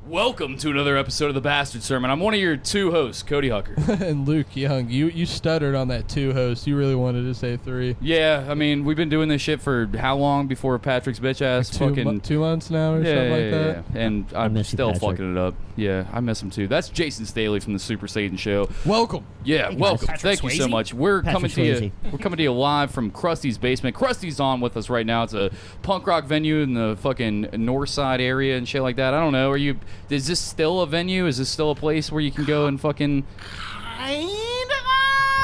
Welcome to another episode of The Bastard Sermon. I'm one of your two hosts, Cody Hucker. And Luke Young. You stuttered on that two host. You really wanted to say three. Yeah, I mean, we've been doing this shit for how long before Patrick's bitch ass Like fucking... 2 months now or something like that? Yeah, and I'm still Patrick. fucking it up. Yeah, I miss him too. That's Jason Staley from the Super Satan Show. Welcome. Yeah, Hey, welcome. guys. Thank you so Swayze? much. We're coming to you. Swayze. We're coming to you live from Krustys' basement. Krusty's on with us right now. It's a punk rock venue in the fucking north side area and shit like that. I don't know. Is this still a venue? Is this still a place where you can go and fucking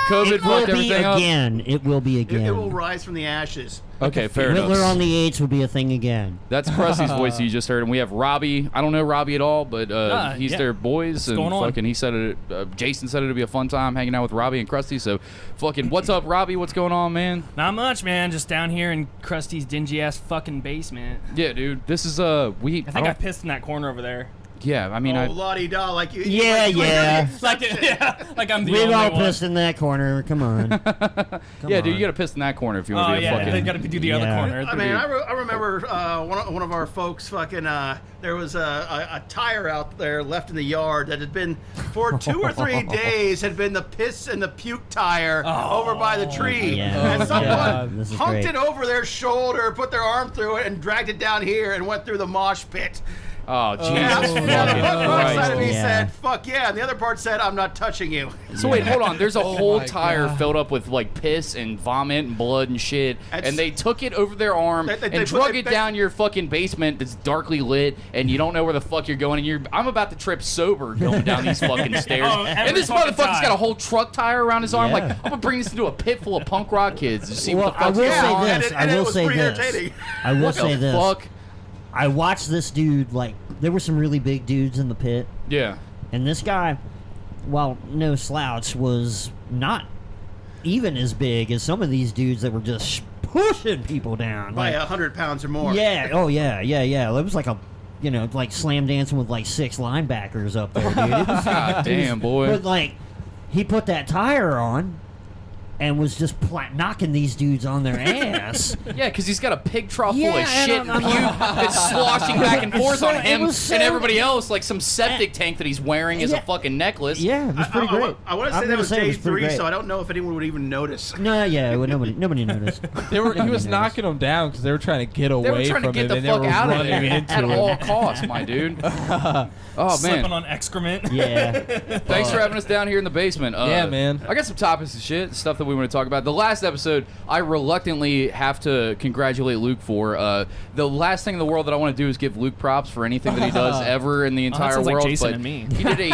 COVID It will fucked be everything up? again. It will be again. It will rise from the ashes. Okay, fair Riddler enough. on the 8th will be a thing again. That's Krusty's voice you just heard, and we have Robbie. I don't know Robbie at all, but he's yeah. their boys, and going on? fucking he said it. Jason said it'd be a fun time hanging out with Robbie and Krusty. So, fucking, what's up, Robbie? What's going on, man? Not much, man. Just down here in Krusty's dingy ass fucking basement. Yeah, dude. This is I think I pissed in that corner over there. Yeah, I mean, la-di-da, Oh, like you. Yeah, yeah. Like I'm the We've only all one. pissed in that corner. Come on. yeah, dude, you gotta piss in that corner if you want Oh to be a yeah, fucking. they gotta do the other Yeah. corner. I mean, I remember one of our folks fucking, there was a tire out there left in the yard that had been, for 2 or 3 days, had been the piss and the puke tire over by the tree. Yeah. And Oh, someone God. This is hunked great. it over their shoulder, put their arm through it, and dragged it down here and went through the mosh pit. Oh, Jesus And fucking one side of me Christ. Yeah. said, fuck yeah, and the other part said, I'm not touching you. So wait, hold on. There's a whole my tire God. filled up with like piss and vomit and blood and shit, That's- and they took it over their arm They and drug put- it down your fucking basement that's darkly lit, and you don't know where the fuck you're going. And I'm about to trip sober going down these fucking stairs, Oh, every and this fucking motherfucker's time. got a whole truck tire around his arm. Yeah. Like, I'm gonna bring this into a pit full of punk rock kids to see Well, what the I fuck's will going on. say And this. it- and I it will was say pretty this. entertaining. I will What say the this. fuck? I watched this dude, like, there were some really big dudes in the pit, Yeah. and this guy, while no slouch, was not even as big as some of these dudes that were just pushing people down. By Like, 100 pounds or more. yeah, oh yeah. It was like a, like slam dancing with like 6 linebackers up there, dude. It was, God damn, boy. but like, he put that tire on and was just knocking these dudes on their ass. Yeah, because he's got a pig trough full Yeah, of shit and and I'm puke that's sloshing back and forth So- on it him was so- and everybody else, like some septic tank that he's wearing as a Yeah. fucking necklace. Yeah, it was pretty great. I want to say I'm that gonna was say it day was pretty 3, great. so I don't know if anyone would even notice. No, yeah, well, nobody noticed. He was noticed. knocking them down because they were trying to get away They were trying to from get it, the and fuck they were out of running there into at it. all costs, my dude. Oh, Slipping man. on excrement. Yeah. Thanks for having us down here in the basement. Yeah, man. I got some topics and shit, stuff that we want to talk about. The last episode, I reluctantly have to congratulate Luke for. The last thing in the world that I want to do is give Luke props for anything that he does ever in the that entire sounds like world. Jason but and me. he did a.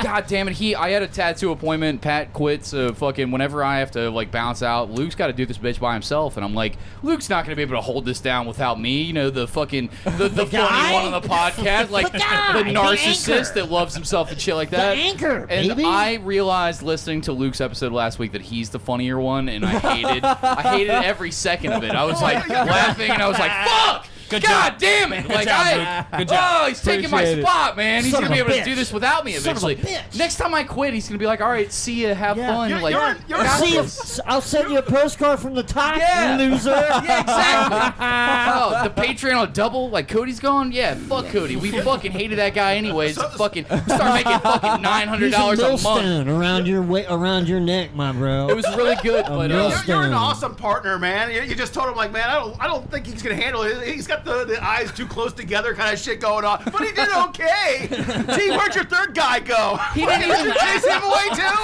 God damn it! I had a tattoo appointment. Pat quit, so fucking whenever I have to like bounce out, Luke's got to do this bitch by himself, and I'm like, Luke's not gonna be able to hold this down without me. You know, the fucking the funny guy? one on the podcast, like The guy, the the narcissist anchor. that loves himself and shit like that. The anchor, And baby. I realized listening to Luke's episode last week that he's the funnier one, and I hated every second of it. I was like laughing, and I was like, "Fuck! Good God job. damn it! Like job, I, Luke. Good job. oh, he's taking my Appreciate it. spot, man. He's Son gonna be of able a to do bitch. this without me Son of a eventually. bitch. Next time I quit, he's gonna be like, "All right, see ya, have Yeah. fun." You're- Like, you're- got See, this. I'll send you a postcard from the top, Yeah. you loser. Yeah, exactly. Oh, the Patreon will double. Like Cody's gone. Yeah, fuck Cody. We fucking hated that guy anyways. Fucking start making fucking $900 Here's a a month. millstone around your neck, my bro. It was really good, but millstone. You're an awesome partner, man. You just told him, like, man, I don't think he's gonna handle it. He's got the eyes too close together kind of shit going on, but he did okay. Gee, where'd your third guy go? He didn't even chase him away too.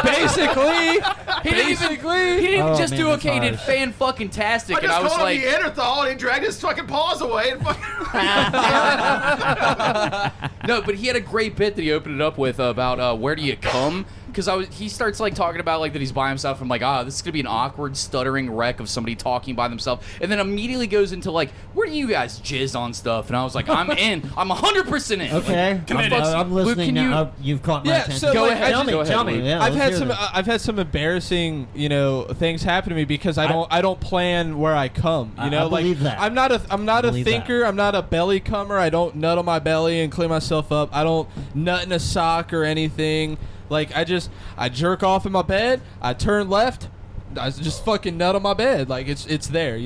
Basically, he didn't even Oh, just man, do that's okay. He did harsh. fan-fucking-tastic, I and just I was called him like, Neanderthal, and he dragged his fucking paws away. And no, but he had a great bit that he opened it up with about where do you come? Because he starts like talking about like that he's by himself. I'm like, this is gonna be an awkward, stuttering wreck of somebody talking by themselves, and then immediately goes into like, where do you guys jizz on stuff? And I was like, I'm in. I'm 100% in. Okay, Like, I'm Luke, listening can now. you? You've caught my Yeah, attention. so, Go like, ahead. Tell me, Go ahead, tell me. Luke. Yeah, I've let's had hear some embarrassing things happen to me because I don't plan where I come. I Like believe that. I'm not a Believe thinker. that. I'm not a belly comer. I don't nut on my belly and clean myself up. I don't nut in a sock or anything. Like I jerk off in my bed. I turn left. I just fucking nut on my bed. Like it's there.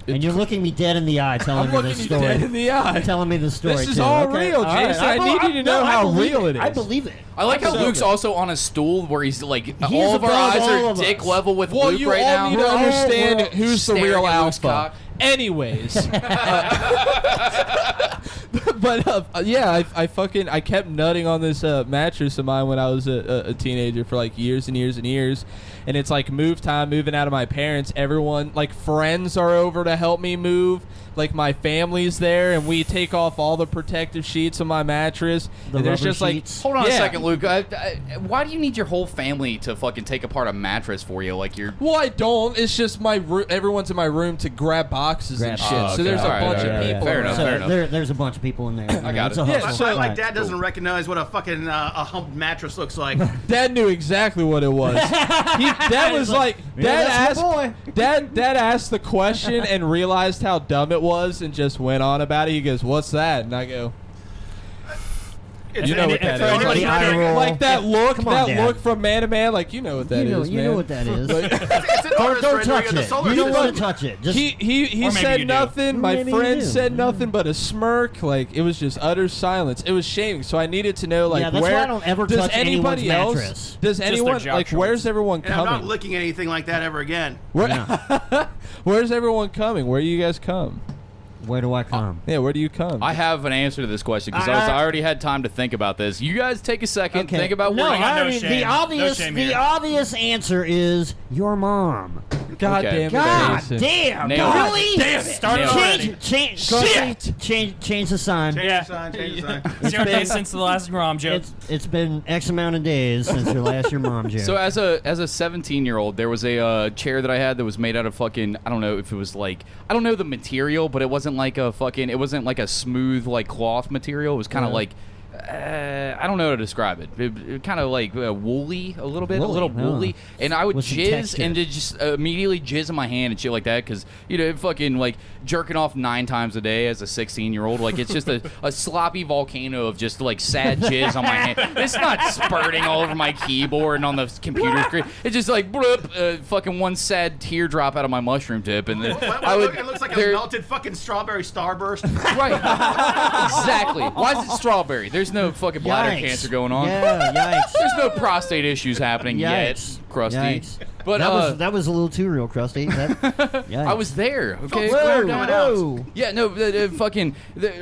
And you're looking me dead in the eye, telling I'm me looking this you story. dead in the eye. Telling me the story. This is too. all Okay. real, All right. Jason. I need you to know how real it is. I believe it. I like how So Luke's good. also on a stool where he's like, He's all of our above eyes all are of dick us. level with Well, Luke you right all now. need to understand who's the staring real at Luke's alpha. cock. Anyways, but yeah, I kept nutting on this mattress of mine when I was a teenager for like years and years and years, and it's like move time, moving out of my parents. Everyone, like friends, are over to help me move. Like my family's there, and we take off all the protective sheets on my mattress. The and there's rubber just like, sheets. Hold on a Yeah. second, Luke. Why do you need your whole family to fucking take apart a mattress for you? Like you're. Well, I don't. It's just everyone's in my room to grab boxes and Grab shit. boxes. So there's Okay. a bunch Alright, of alright, people. fair enough, around. So fair enough. there's a bunch of people in there. I got It's it. a Yeah, hustle. so- Like Right. Dad doesn't recognize what a fucking a humped mattress looks like. Dad knew exactly what it was. Dad was like, that's my boy. Dad asked the question and realized how dumb it was and just went on about it. He goes, "What's that?" And I go, It's You know what that is. The eye roll. like that look, Come on, that Dad. look from Man to Man. Like you know what that is, You man. know what that is. Like, It's an artist Don't rendering touch of the it. solar You don't system. want to touch it. Just he Or maybe said you do. nothing. My Maybe you friend do. said nothing but a smirk. Like it was just utter silence. It was shaming. So I needed to know like Yeah, that's where why I don't ever does touch anyone's anybody else? mattress. Does their anyone job like choice. where's everyone And I'm not coming? licking anything like that ever again. Where's everyone coming? Where do you guys come? where do I come? Yeah, where do you come? I have an answer to this question because I already had time to think about this. You guys take a second, think about no, where. I got no I mean, shame. the No obvious, shame the here. obvious answer is your mom. God Okay. damn it, God Jason. damn! Nailed it. Really? Damn it. Start Nailed it. already. Change the sign. Yeah. Change the sign. 0 days since the last mom joke. It's been X amount of days since your last your mom joke. So as a 17-year-old, there was a chair that I had that was made out of fucking, I don't know if it was like, I don't know the material, but it wasn't like a fucking, it wasn't like a smooth like cloth material. It was kind of like, I don't know how to describe it. It kind of like woolly a little bit, Woolly, a little huh. woolly. And I would With some jizz texture. and just immediately jizz in my hand and shit like that because, you know, fucking like jerking off 9 times a day as a 16-year-old. Like it's just a sloppy volcano of just like sad jizz on my hand. It's not spurting all over my keyboard and on the computer screen. It's just like bloop, fucking one sad teardrop out of my mushroom tip. And then I would. It looks like a there- melted fucking strawberry starburst. Right. Exactly. Why is it strawberry? There's no fucking bladder Yikes. cancer going on. Yeah, yikes. There's no prostate issues happening yet, Yikes. Krusty. Yikes. But that was a little too real, Krusty. I was there. Okay. Whoa, Calm down. whoa. Yeah, no,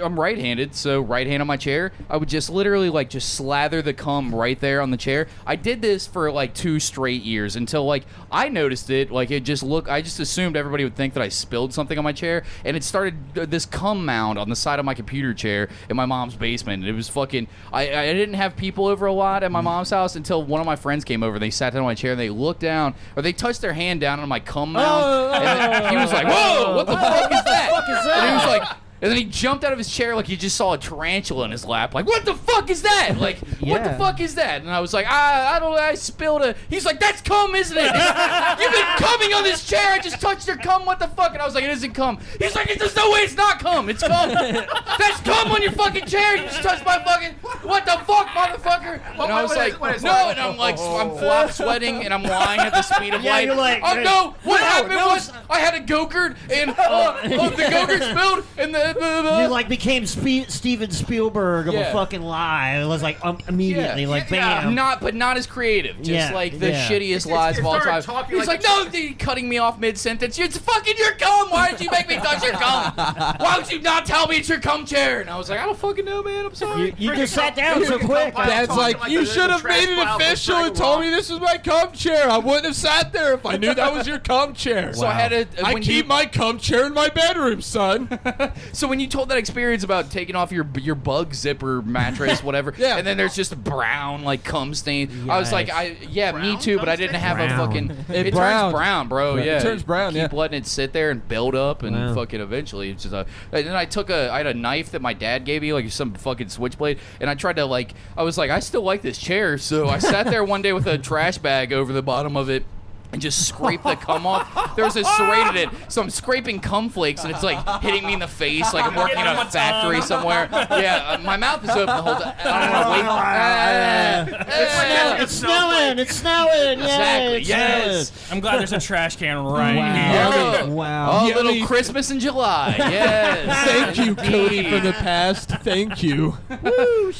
I'm right-handed, so right hand on my chair. I would just literally like just slather the cum right there on the chair. I did this for like 2 straight years until like I noticed it. Like it just looked. I just assumed everybody would think that I spilled something on my chair, and it started this cum mound on the side of my computer chair in my mom's basement. And it was fucking. I didn't have people over a lot at my mom's house until one of my friends came over. They sat down on my chair and they looked down, or they touched their hand down on my cum mound, and then he was like, "Whoa, what the fuck is that?" And he was like. And then he jumped out of his chair like he just saw a tarantula in his lap. Like, what the fuck is that? Like, what the Yeah. fuck is that? And I was like, I don't know. I spilled a. He's like, that's cum, isn't it? You've been cumming on this chair. I just touched your cum. What the fuck? And I was like, it isn't cum. He's like, there's no way it's not cum. It's cum. That's cum on your fucking chair. You just touched my fucking. What the fuck, motherfucker? And I was like, no. And I'm like, I'm flop sweating and I'm lying at the speed of Yeah, light. you're like, oh no! What happened no, was I had a go-gurt and the go-gurt spilled and You like became Steven Spielberg of Yeah. a fucking lie. It was like immediately, like bam. But not as creative. Just Yeah, like the yeah. shittiest lies it of all time. started talking He's like like, no, you're cutting me off mid-sentence. It's fucking your cum. Why did you make me touch your cum? Why would you not tell me it's your cum chair? And I was like, I don't fucking know, man. I'm sorry. You just sat down so quick. Dad's like, you should have made it official and told me this was my cum chair. I wouldn't have sat there if I knew that was your cum chair. So I had a. I when keep you- my cum chair in my bedroom, son. So when you told that experience about taking off your bug zipper mattress, whatever, Yeah. and then there's just a brown like cum stain, I was like, me Brown too, but I cum didn't stain? have a Brown. fucking. It It brown. turns brown, bro. It Yeah, turns brown, Keep yeah. letting it sit there and build up, and Wow. fucking eventually it's just a. And then I had a knife that my dad gave me, like some fucking switchblade, and I tried to I was like, I still like this chair, so I sat there one day with a trash bag over the bottom of it. and just scrape the cum off. There's a serrated it, so I'm scraping cum flakes, and it's like hitting me in the face, like I'm working in a factory somewhere. Yeah, my mouth is open the whole time. I don't know. It's snowing. It's snowing. Exactly. It's Yes. I'm glad there's a trash can right Wow. here. Oh, Wow. Oh, Yeah, little I mean- Christmas in July. Yes. Thank you, Cody, Indeed. from the past. Thank you.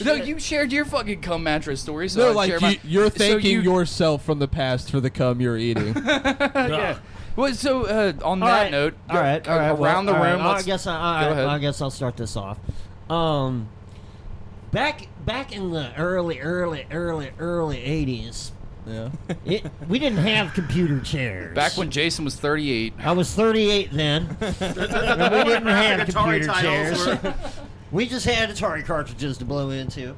No, you shared your fucking cum mattress story. So No, I'd like share my- you're so thanking you- yourself from the past for the cum you're eating. Yeah. Well, so on All that right. note, All right. All right. around the well, all room. right. Let's, I guess. go ahead. I guess I'll start this off. Back in the early 80s, Yeah. we didn't have computer chairs. back when Jason was 38. I was 38 then, and we didn't have Atari computer titles chairs. were- We just had Atari cartridges to blow into.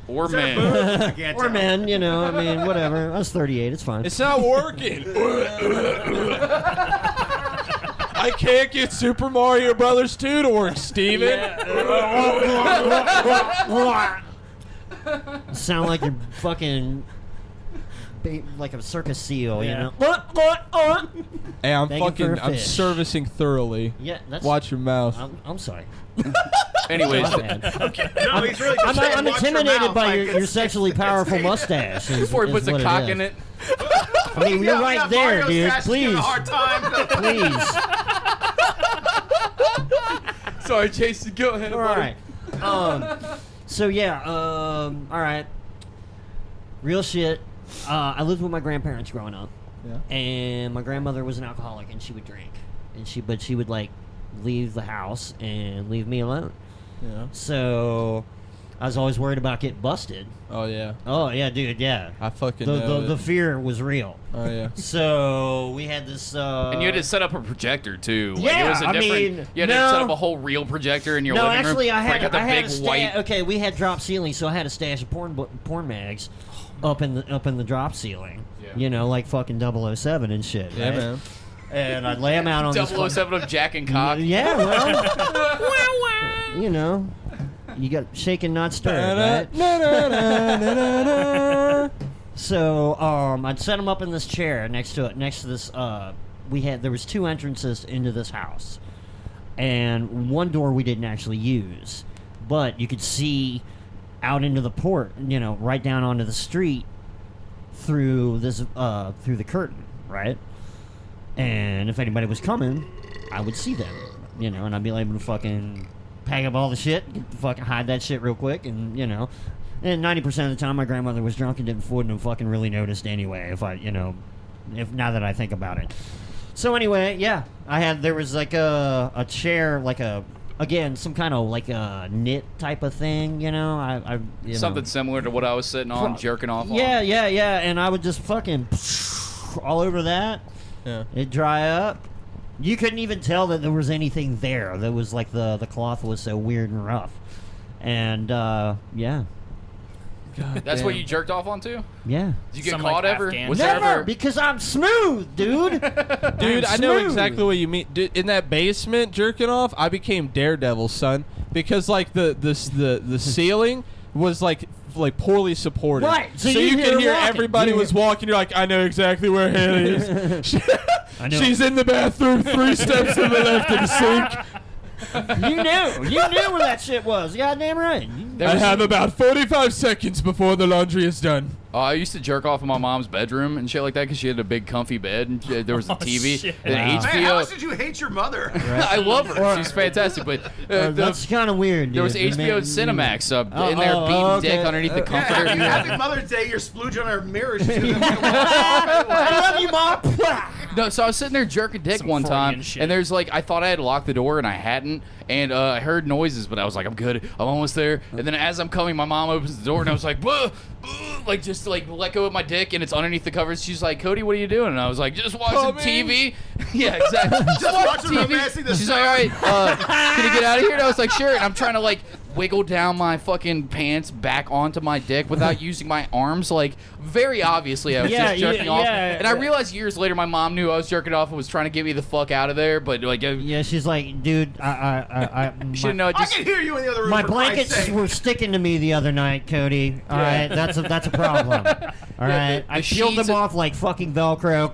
Or Is that a men. booth? I can't Or tell. men, you know, I mean, whatever. I was 38, it's fine. It's not working. I can't get Super Mario Brothers 2 to work, Steven. Sound like you're fucking like a circus seal, Yeah. you know? Hey, I'm Begging for a I'm fish. servicing thoroughly. Yeah, that's. Watch your mouth. I'm sorry. Anyways, My bad. No, he's really I'm, just saying, I'm watch your intimidated mouth, by like, your it's- sexually powerful mustache. is- before he is puts a what cock is. in it. I mean, you're right yeah, there, Mario's dude. asking you Please. a hard time. Please. Sorry, Jason. Go ahead. All right. So yeah. All right. Real shit. I lived with my grandparents growing up, Yeah. and my grandmother was an alcoholic, and she would drink, and she would like leave the house and leave me alone. Yeah. So I was always worried about getting busted. Oh yeah. Oh yeah, dude. Yeah. I fucking The know the it. fear was real. Oh yeah. So we had this. And you had to set up a projector too. Like, Yeah, it was a I different. mean, you had to no. set up a whole real projector in your No, living actually, room. I had break out the I had big a white. Okay, we had drop ceiling, so I had a stash of porn mags up in the drop ceiling. Yeah. You know, like fucking 007 and shit. Yeah, right? man. And I'd lay them out on this. 007 of Jack and Cock. Yeah, well, you know, you got shaken, not stirred, right? So I'd set them up in this chair next to this. There was 2 entrances into this house, and one door we didn't actually use, but you could see out into the port, you know, right down onto the street through this through the curtain, right? And if anybody was coming, I would see them, you know, and I'd be able to fucking pack up all the shit, fucking hide that shit real quick, and you know. And 90% of the time, my grandmother was drunk and wouldn't have fucking really noticed anyway. If now that I think about it. So anyway, yeah, there was like a chair, like some kind of like a knit type of thing, you know. Something similar to what I was sitting on, jerking off on. Yeah, and I would just fucking all over that. Yeah. It'd dry up. You couldn't even tell that there was anything there. That was like the cloth was so weird and rough. And yeah. God That's what damn. you jerked off on too? Yeah. Did you get Some, caught like, ever? Afghan Was there Never, ever? because I'm smooth, dude. Dude, I know exactly what you mean. Dude, in that basement jerking off, I became Daredevil, son, because like the ceiling was like poorly supported. Right, so So you you hear can her hear walking. everybody You was hear- walking. You're like, I know exactly where Haley is. I know. She's in the bathroom, 3 steps to the left of the sink. You knew where that shit was. Goddamn right. I have about 45 seconds before the laundry is done. I used to jerk off in my mom's bedroom and shit like that because she had a big comfy bed and there was a TV shit. and Wow. HBO. Man, how much did you hate your mother? I love her. She's fantastic. But That's kind of weird, dude. there was HBO Man, Cinemax Oh, in there oh, beating okay. dick underneath the Okay. comforter. Happy Mother's Day, you're splooging on her mirror. She's gonna I love you, Mom. No, so I was sitting there jerking dick Some one time, Freudian shit. and there's like I thought I had locked the door and I hadn't, and I heard noises, but I was like, I'm good, I'm almost there. And then as I'm coming, my mom opens the door, and I was like, "Buh, buh," like just like let go of my dick, and it's underneath the covers. She's like, Cody, what are you doing? And I was like, just watching Coming. TV. Yeah, exactly. Just watching watching Romancing the TV. She's like, all right, can you get out of here? And I was like, sure. And I'm trying to like wiggle down my fucking pants back onto my dick without using my arms. Like very obviously I was Yeah, just jerking off. yeah, And I realized years later my mom knew I was jerking off and was trying to get me the fuck out of there. But like, Yeah, she's like, dude, she didn't know. I can hear you in the other room. my for Christ's blankets sake. were sticking to me the other night, Cody. All right, that's a problem. All right, the I peeled sheets them off like fucking Velcro.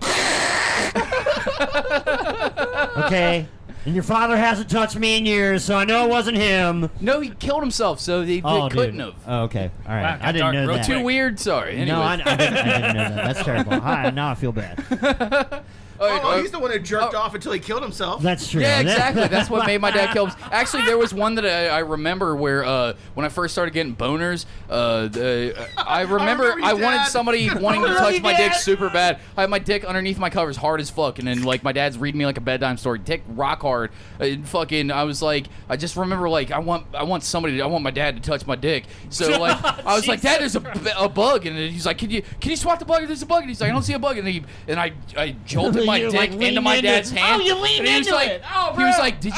Okay, and your father hasn't touched me in years, so I know it wasn't him. No, he killed himself, so they couldn't dude. have. Oh, okay, all Wow, right. got I didn't dark know real that. Too weird. Sorry. Anyway. No, I didn't know that. That's terrible. Hi, now I feel bad. Oh, he's the one who jerked off until he killed himself. That's true. Yeah, exactly. That's what made my dad kill himself. Actually, there was one that I remember where when I first started getting boners, I remember your I wanted dad. somebody wanting to touch my dick super bad. I had my dick underneath my covers hard as fuck, and then like my dad's reading me like a bedtime story, dick rock hard. Fucking, I was like, I just remember like I want my dad to touch my dick. So like I was like, Dad, there's a bug, and he's like, can you swat the bug? There's a bug, and he's like, I don't see a bug, and I jolted my You, dick like, into leaned my into dad's it. hand. Oh, you leaned and he was into like, it. Oh, he was bro. like, did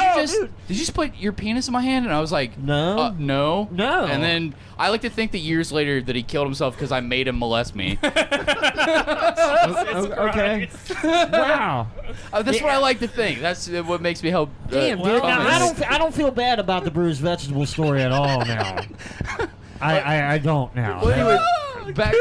you just put your penis in my hand? And I was like, No. no. And then I like to think that years later that he killed himself because I made him molest me. Okay. Wow. That's what I like to think. That's what makes me help. Damn, dude. well, Now, I don't feel bad about the bruised vegetable story at all now. I don't now. Well, anyway, back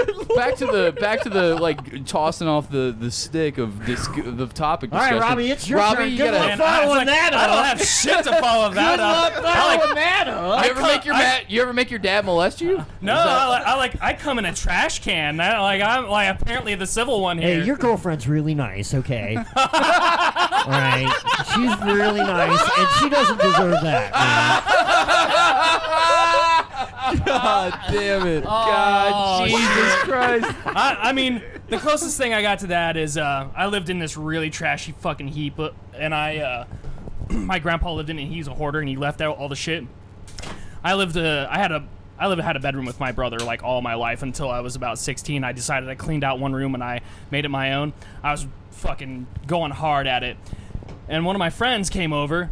to the like tossing off the stick of the topic. All right, discussion. Robbie, it's your Robbie, turn. you Good gotta. luck following that I don't up. have shit to follow that Good luck up. following that up. You ever make your dad molest you? No, I come in a trash can. I'm like apparently the civil one here. Hey, your girlfriend's really nice, okay? All right. She's really nice, and she doesn't deserve that, God damn it. God, Jesus Christ. I mean, the closest thing I got to that is I lived in this really trashy fucking heap, and my grandpa lived in it. And he's a hoarder, and he left out all the shit. I had a bedroom with my brother like all my life until I was about 16. I decided I cleaned out one room and I made it my own. I was fucking going hard at it, and one of my friends came over.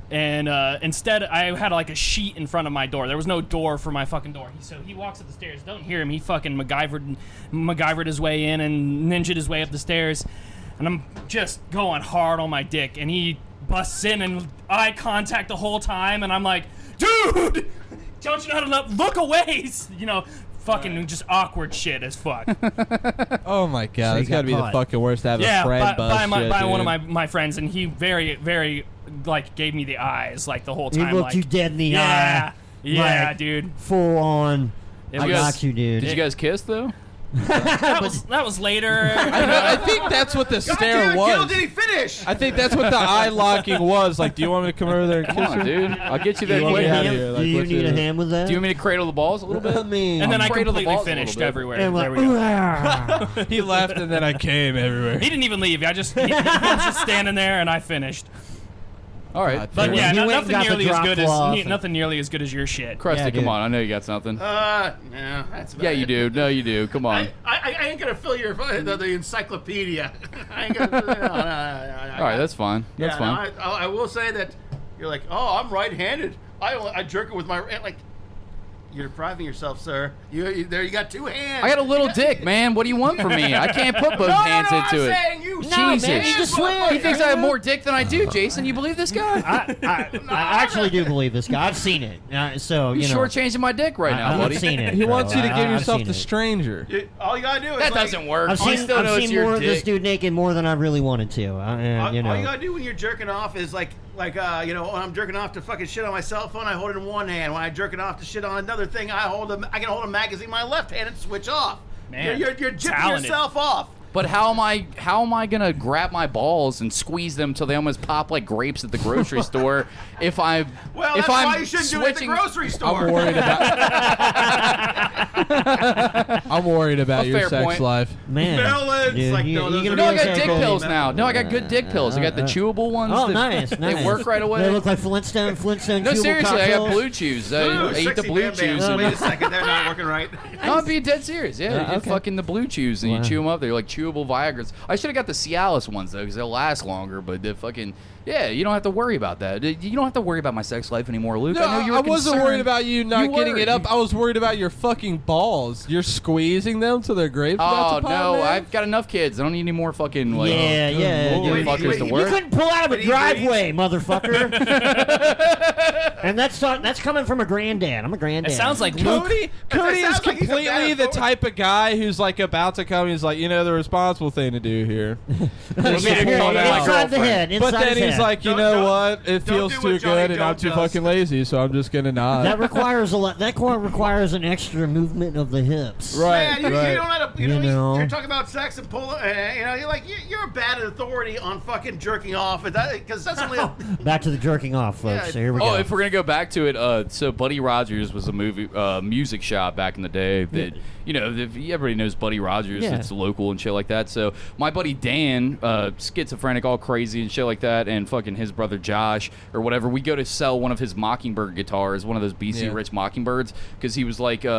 And instead, I had like a sheet in front of my door. There was no door for my fucking door. So he walks up the stairs. Don't hear him. He fucking MacGyvered his way in and ninja'd his way up the stairs. And I'm just going hard on my dick. And he busts in and eye contact the whole time. And I'm like, dude, don't you know how to look away? You know, fucking just awkward shit as fuck. Oh my god, So it's you got gotta be the caught. fucking worst to have Yeah, a friend bust shit, by one dude. of my friends, and he very, very, like, gave me the eyes, like, the whole He time. looked like, you dead in the yeah, eye. yeah, like, dude. Full on. Did I you guys- got you, dude. Did you guys kiss though? That was later. I think that's what the God stare damn it, Gil, was. did he finish? I think that's what the eye locking was. Like, do you want me to come over there and Come kiss on, her? dude. I'll get you there You want Get quick. a out of hand? here, like, Do you what's need a it- hand with that? Do you want me to cradle the balls a little bit? I mean, And then I cradle the completely balls a finished little bit. everywhere. and There like, we go. "Ooh-ah." He left and then I came everywhere. He didn't even leave. He was just standing there, and I finished. All right. But yeah, He went and nothing got the nearly as drop good cloth as and- nothing nearly as good as your shit. Krusty, Yeah, come dude. on. I know you got something. No, that's about Yeah, it. you do. No, you do. Come on. I ain't gonna fill your the encyclopedia. I ain't gonna. No. All right, that's fine. That's Yeah, fine. no, I will say that you're like, oh, I'm right-handed. I jerk it with my like. You're depriving yourself, sir. You got two hands. I got a little dick, man. What do you want from me? I can't put both hands I'm into it. saying you. No, man, Jesus. you just swim. He thinks I have more dick than I do, Jason. You believe this guy? I actually do believe this guy. I've seen it. So, You're you know. shortchanging my dick right now, I've buddy. seen it. He bro. wants you to give I've yourself seen the it. stranger. All you gotta do is That like, doesn't work. I've I seen, still know I've it's seen your more of this dick. dude naked more than I really wanted to. All You know. you gotta do when you're jerking off is like when I'm jerking off to fucking shit on my cell phone, I hold it in one hand. When I'm jerking off to shit on another thing, I can hold a magazine in my left hand and switch off. Man, you're jipping talented. yourself off. But how am I gonna grab my balls and squeeze them till they almost pop like grapes at the grocery store if I'm Well, if that's I'm why you shouldn't do it at the switching? grocery store. I'm worried about. I'm worried about A your fair sex point. life. Man. Melons, dude, like, you- no, you those gonna are- No, I be got okay, dick Cody? pills now. No, I got good dick pills. I got the chewable ones. Oh, that, nice. They work right away. They look like Flintstone No, chewable seriously, I got cocktails. blue chews. Ooh, I eat the sexy blue Bam chews. Bam. And, Wait a second, they're not working right. no, I'm being dead serious. Yeah, you okay. fucking the blue chews and Wow. you chew them up. They're like chewable Viagra's. I should have got the Cialis ones though, because they'll last longer. But the fucking you don't have to worry about that. You don't have to worry about my sex life anymore, Luke. No, I know you were I wasn't concerned. worried about you not You getting were. it up. I was worried about your fucking balls. You're squeezing raising them till their graves about Oh to pop, no, man? I've got enough kids. I don't need any more fucking like Yeah. motherfuckers to You work. couldn't pull out of a Did he driveway, motherfucker. And that's coming from a granddad. I'm a granddad. It sounds like Luke. Cody is sounds like he's a completely bad the authority. type of guy who's like about to come. He's like, the responsible thing to do here. Let's get it called out. inside the head. But Inside then his he's head. like, Don't- what? It don't feels do too what Johnny good, and I'm Dope too does. fucking lazy, so I'm just gonna nod. that requires a lot. That requires an extra movement of the hips. Right. Man, you don't have to, You know. you're talking about sex and pull, you're like, you're a bad authority on fucking jerking off, because that's only a, Back to the jerking off, folks. Yeah. So here we Oh, go. if we're gonna go back to it, so Buddy Rogers was a music shop back in the day that everybody knows Buddy Rogers. Yeah. It's local and shit like that. So my buddy Dan, schizophrenic, all crazy and shit like that, and fucking his brother Josh or whatever, we go to sell one of his Mockingbird guitars, one of those BC Rich Mockingbirds, because he was like, we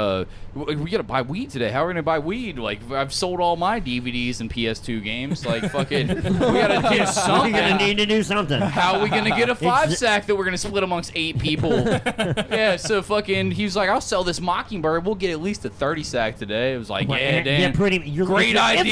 gotta buy weed today. How are we gonna buy weed? Like, I've sold all my DVDs and PS2 games. Like, fucking, we gotta get something. You're gonna need to do something. How are we gonna get a 5-sack that we're gonna split amongst 8 people? Yeah, so fucking, he was like, I'll sell this Mockingbird. We'll get at least a 30-sack today. It was like, yeah, Dan. Great idea.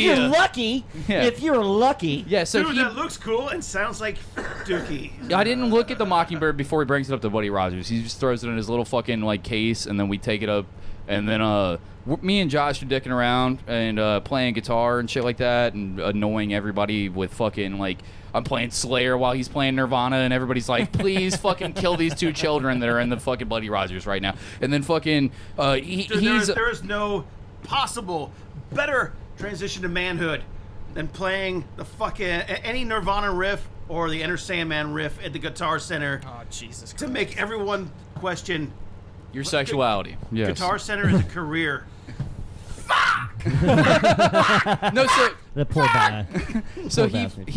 If you're lucky, Yeah, so dude, he, that looks cool and sounds like Dookie. I didn't look at the Mockingbird before he brings it up to Buddy Rogers. He just throws it in his little fucking like case, and then we take it up, and then me and Josh are dicking around and playing guitar and shit like that, and annoying everybody with fucking like, I'm playing Slayer while he's playing Nirvana, and everybody's like, please fucking kill these 2 children that are in the fucking Buddy Rogers right now. And then fucking Dude, there is no possible better transition to manhood than playing the fucking any Nirvana riff or the Enter Sandman riff at the Guitar Center Oh Jesus to Christ. make everyone question your sexuality. Yes. Guitar Center is a career. No, so The poor guy. So Poor bastard.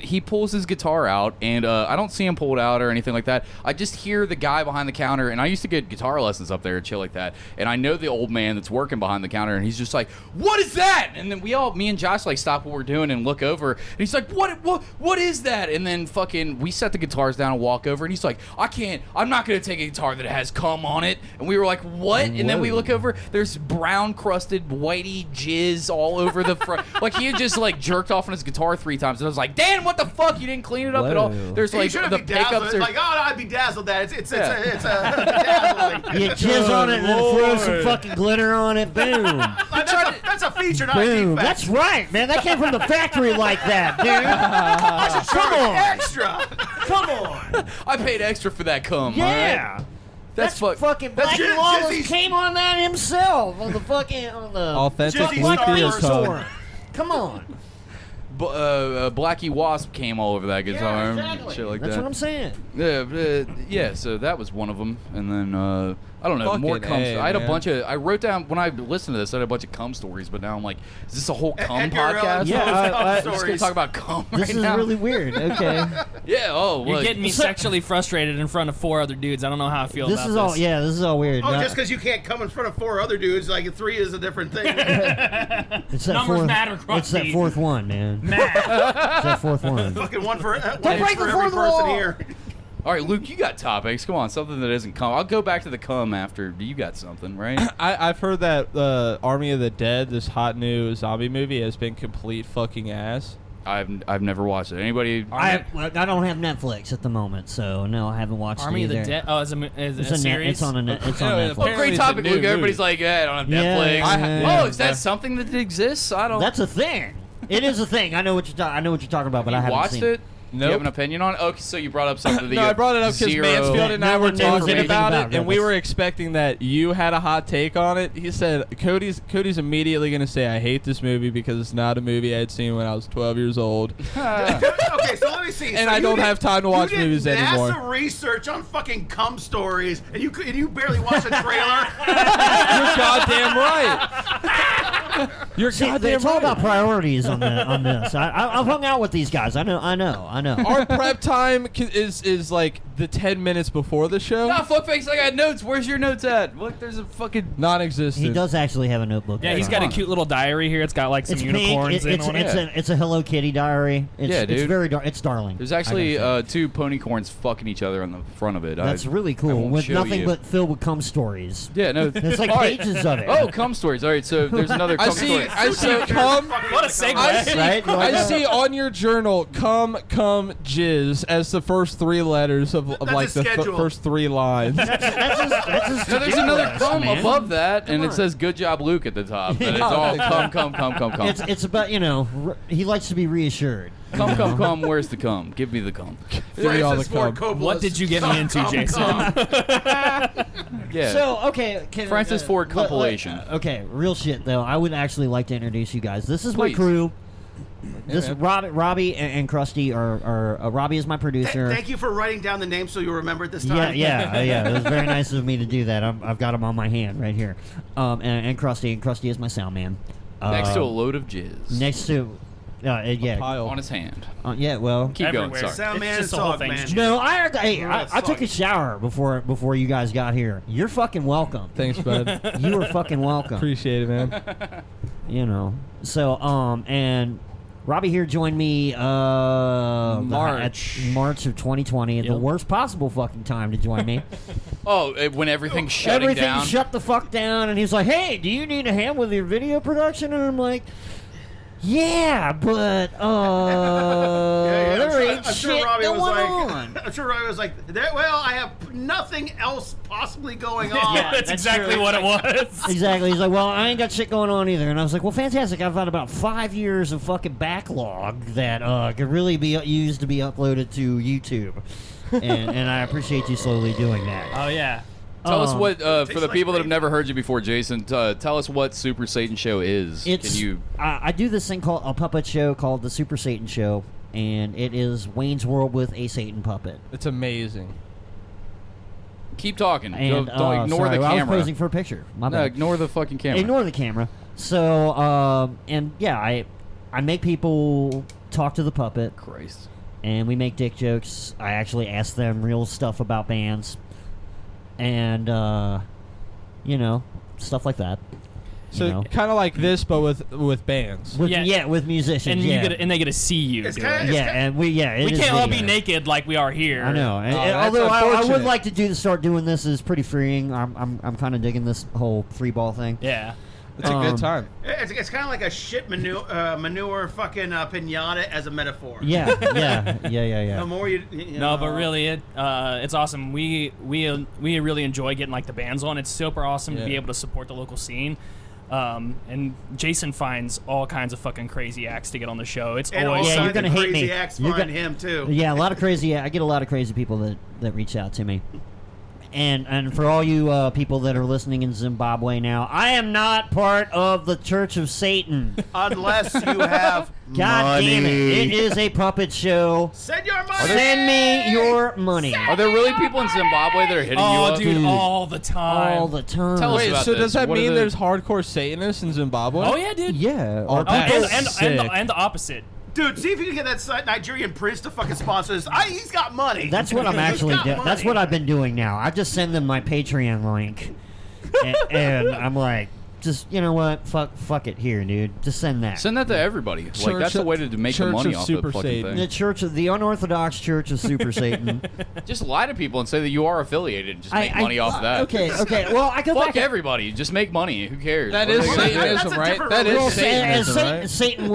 he pulls his guitar out, and I don't see him pull it out or anything like that. I just hear the guy behind the counter, and I used to get guitar lessons up there and shit like that. And I know the old man that's working behind the counter, and he's just like, "What is that?" And then me and Josh like stop what we're doing and look over, and he's like, "What is that?" And then fucking we set the guitars down and walk over, and he's like, I'm not gonna take a guitar that has cum on it. And we were like, "What?" And then we look over, there's brown crusted whitey jizz all over the front. Like he had just like jerked off on his guitar 3 times, and I was like, "Dan, what the fuck? You didn't clean it up at all." Whoa. There's You like should have the bedazzled pickups it. are Like, I'd bedazzled that. It's Yeah. a bedazzling. You jizz on it and then throw some fucking glitter on it. Boom. That's a feature, not a Boom. defect. That's right, man. That came from the factory like that, dude. Come on. extra. Come on. I paid extra for that cum. all right? Yeah. That's fucking that's Blackie Jizzy's- Lawless came on that himself on the fucking Authentic Jizzy Luke Star Diaz Wars hug. store. Come on. Blackie Wasp came all over that guitar and exactly. shit like That's that. what I'm saying. Yeah, so that was one of them, and then I don't know, more Fucking cum. A, I had a man. bunch of. I wrote down when I listened to this. I had a bunch of cum stories, but now I'm like, is this a whole cum Edgar podcast? Allan Yeah, Poe's cum I- I'm just gonna stories. talk about cum This right is now. really weird. Okay. Yeah. Oh, You're look. getting me sexually frustrated in front of 4 other dudes. I don't know how I feel This about is all. this. Yeah, this is all weird. Oh, Now- just because you can't come in front of 4 other dudes, like 3 is a different thing. it's that numbers fourth, matter, It's that Krusty. 4th one, man. Matt. It's that 4th one. Fucking one for break for the every fourth person wall. here. All right, Luke, you got topics. Come on, something that isn't cum. I'll go back to the cum after. You got something, right? I've heard that Army of the Dead, this hot new zombie movie, has been complete fucking ass. I've never watched it. Anybody? I don't have Netflix at the moment, so no, I haven't watched Army it of the either. Dead. Oh, it's a It's a a series. It's on a net. It's on Yeah, Netflix. Oh, great Apparently topic, it's a Luke. new Everybody's movie. like, yeah, I don't have Yeah, Netflix. yeah. Oh, is that something that exists? I don't. That's a thing. It is a thing. I know what you're. I know what you're talking about, but you I haven't watched seen it? Do you have Nope. an opinion on it? Okay, so you brought up something that No, you I brought it up because zero- Mansfield and No I were one knows talking anything about about it, and we this. were expecting that you had a hot take on it. He said Cody's immediately going to say, "I hate this movie because it's not a movie I had seen when I was 12 years old." Okay, so let me see. And So I you don't did- have time to watch you did movies anymore. NASA research on fucking cum stories, and you barely watched a trailer. You're goddamn right. You're See, goddamn it's all right. about priorities on this. I've hung out with these guys. I know. Our prep time is like the 10 minutes before the show. Nah, fuckface, I got notes. Where's your notes at? Look, there's a fucking... Non-existent. He does actually have a notebook. Yeah, he's got a cute little diary here. It's got like some It's unicorns pink. in on it. It's a Hello Kitty diary. It's, Yeah, dude. It's very it's darling. There's actually I gotta say. 2 ponycorns fucking each other on the front of it. That's I really cool. won't With show nothing you. but filled with cum stories. Yeah, no. There's like All right. pages of it. Oh, cum stories. All right, so there's another cum story. I see cum. What a segue. Right? You like I that? see on your journal cum jizz as the first 3 letters of That's like a the schedule. first 3 lines. That's his No, there's to-do another list, cum man. above that, and it on. says "Good job, Luke" at the top. And it's all cum. It's about he likes to be reassured. Cum. Where's the cum? Give me the cum. Free all the Francis Ford cum. Coppola's What did you get me into, cum, Jason? cum. Yeah. So okay, Francis Ford compilation. Okay, real shit though. I would actually like to introduce you guys. This is my Please. crew. This man. Robbie and Krusty are Robbie is my producer. Thank you for writing down the name so you'll remember it this time. Yeah. It was very nice of me to do that. I've got him on my hand right here. And Krusty is my sound man. Next to a load of jizz. Next to, yeah, Pile. on his hand. yeah. Well, Keep going. Everywhere. Sorry. Sound man It's just and the whole song thing. man. no, Right, I took a sorry. shower before you guys got here. You're fucking welcome. Thanks, bud. You are fucking welcome. Appreciate it, man. So and Robbie here joined me March. at March of 2020 at the Yep. worst possible fucking time to join me. Oh, when everything's shutting Everything down. shut the fuck down, and he's like, "Hey, do you need a hand with your video production?" And I'm like, "Yeah, but there ain't shit going on." I'm sure Robbie was like, well, I have nothing else possibly going on. Yeah, that's exactly what it was. Exactly. He's like, "Well, I ain't got shit going on either." And I was like, "Well, fantastic. I've got about 5 years of fucking backlog that could really be used to be uploaded to YouTube." And I appreciate you slowly doing that. Oh yeah. Tell us what, for tastes the like people that have rainbow. never heard you before, Jason, tell us what Super Satan Show is. It's Can you... I do this thing called a puppet show called the Super Satan Show, and it is Wayne's World with a Satan puppet. It's amazing. Keep talking. And Don't ignore sorry, the I was camera. posing for a picture. My No, bad. ignore the fucking camera. Ignore the camera. So and yeah, I make people talk to the puppet, Christ. and we make dick jokes. I actually ask them real stuff about bands, and stuff like that. So you know? kind of like this, but with bands. With, Yeah. with musicians. And yeah. and they get to see you. It's do kinda- it. it's yeah, and we it We is can't all be video. naked like we are here. I know. And that's although I would unfortunate. like to start doing this is pretty freeing. I'm kind of digging this whole free ball thing. Yeah. It's a good time. It's kind of like a shit manure fucking pinata as a metaphor. Yeah. The more you No, but really, it's awesome. We really enjoy getting like the bands on. It's super awesome to be Yeah. able to support the local scene. And Jason finds all kinds of fucking crazy acts to get on the show. It's And always all Yeah, kinds you're gonna of hate crazy me. acts You're find gonna- him too. Yeah, a lot of crazy. I get a lot of crazy people that reach out to me. And for all you people that are listening in Zimbabwe now, I am not part of the Church of Satan. Unless you have God damn it! It is a puppet show. Send your money. Send me your money Are there really people in Zimbabwe that are hitting you oh, up? dude, Dude. all the time. all the time. Tell us Wait, about so this. does that What are mean the- there's hardcore Satanists in Zimbabwe? Oh yeah, dude. Yeah. Oh, or that's people- sick. And the opposite. Dude, see if you can get that Nigerian prince to fucking sponsor this. He's got money. That's what I'm He's actually got doing. money. That's what I've been doing now. I just send them my Patreon link, and I'm like, just you know what, fuck it here, dude. Just send that. Send that to everybody. Like that's the way to make the Church money of off Super the fucking Satan. the thing. Church of the Unorthodox Church of Super Satan. Just lie to people and say that you are affiliated and just make money off of that. Okay. Well, I go Fuck back. everybody. Just make money. Who cares? That What is are they gonna do? That's Satanism, a right? different That religion. is Well, and Satanism, right? Satan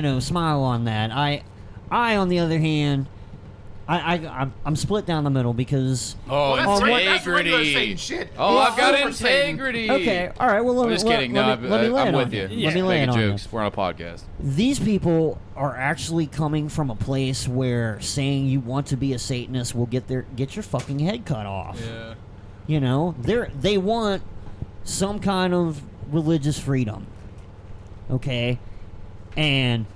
would smile on that. I on the other hand, I'm split down the middle because. Oh, Well, that's regular integrity. Satan shit. Oh, I've got Super Satan. integrity. Okay, all right. Well, I'm just kidding. Let No, me lay I'm it with on you. Let me lay it Making on you. jokes. We're on a podcast. These people are actually coming from a place where saying you want to be a Satanist will get your fucking head cut off. Yeah. You know, they want some kind of religious freedom. Okay? And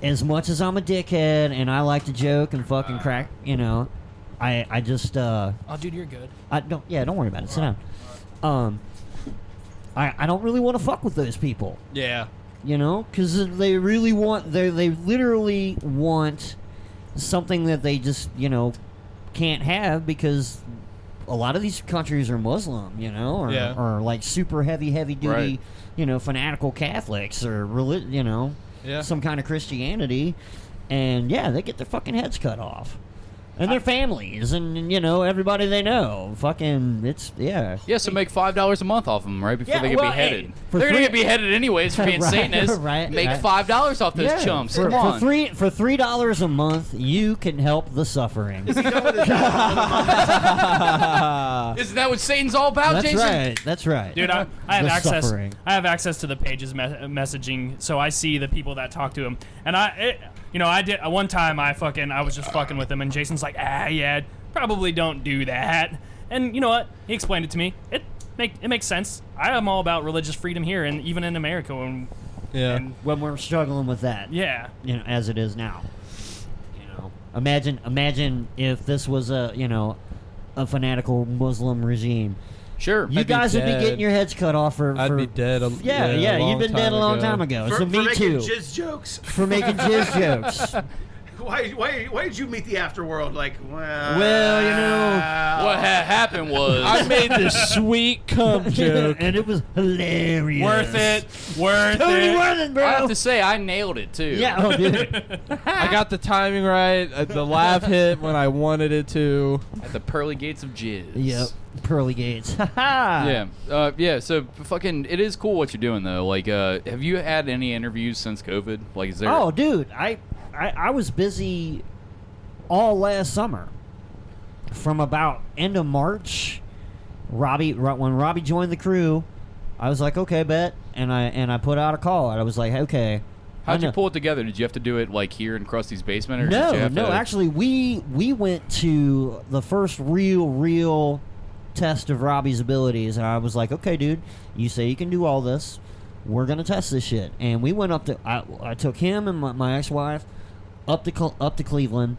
as much as I'm a dickhead and I like to joke and fucking crack, you know, I just Oh, dude, you're good. don't worry about it. Sit down. I don't really want to fuck with those people. Yeah. you know, because they really want they literally want something that they just can't have because a lot of these countries are Muslim, or like super heavy duty, Right. Fanatical Catholics or some kind of Christianity, and they get their fucking heads cut off. And their families, and everybody they know. Fucking, Yeah, so make $5 a month off them, right? Before they get beheaded. hey, They're gonna get beheaded anyways for being Right, Satanists. right, Make right. $5 off those chumps. For, Come on. for $3 a month, you can help the suffering. Isn't that what Satan's all about, That's Jason? right. That's right. Dude, I have The access. suffering. I have access to the page's messaging, so I see the people that talk to him. And I did one time. I was just fucking with him, and Jason's like, yeah, probably don't do that. And you know what? He explained it to me. It makes sense. I am all about religious freedom here, and even in America. And When we're struggling with that, yeah, as it is now. Imagine if this was a fanatical Muslim regime. Sure. You guys would be getting your heads cut off for. I'd be dead. You've been dead a long time ago. For So me making too. jizz jokes. For making jizz jokes. Why did you meet the afterworld? Like, Well, What happened was I made this sweet cum joke. and it was hilarious. worth it, worth Totally it. worth it, bro. I have to say I nailed it too. Yeah, oh, dude. I got the timing right. The laugh hit when I wanted it to. At the pearly gates of jizz. Yep. Pearly gates. Yeah. So fucking, it is cool what you're doing though. Like, have you had any interviews since COVID? Like, is there? Oh, dude, I was busy all last summer. From about end of March, when Robbie joined the crew, I was like, okay, bet, and I put out a call, and I was like, okay. How'd you pull it together? Did you have to do it like here in Krusty's basement, or did you No, have to... actually, we went to the first real test of Robbie's abilities, and I was like, okay, dude, you say you can do all this. We're gonna test this shit, and we went up to. I took him and my ex-wife up to Cleveland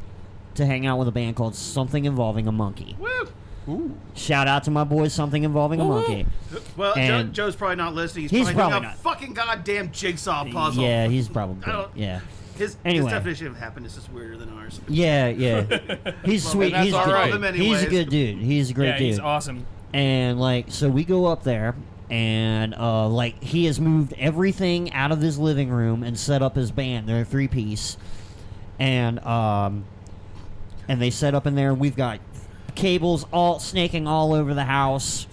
to hang out with a band called Something Involving a Monkey. Woo! Ooh. Shout out to my boys, Something Involving a Monkey. Well, And Joe's probably not listening. he's He's probably doing a not. fucking goddamn jigsaw puzzle. Yeah, he's probably I don't- yeah. His Anyway. definition of happiness is weirder than ours. Yeah. He's sweet. that's He's all good. right. Love him He's a anyways. good dude. He's a great Yeah, dude. he's awesome. And so we go up there, and he has moved everything out of his living room and set up his band. They're a 3-piece, and they set up in there. And we've got cables all snaking all over the house.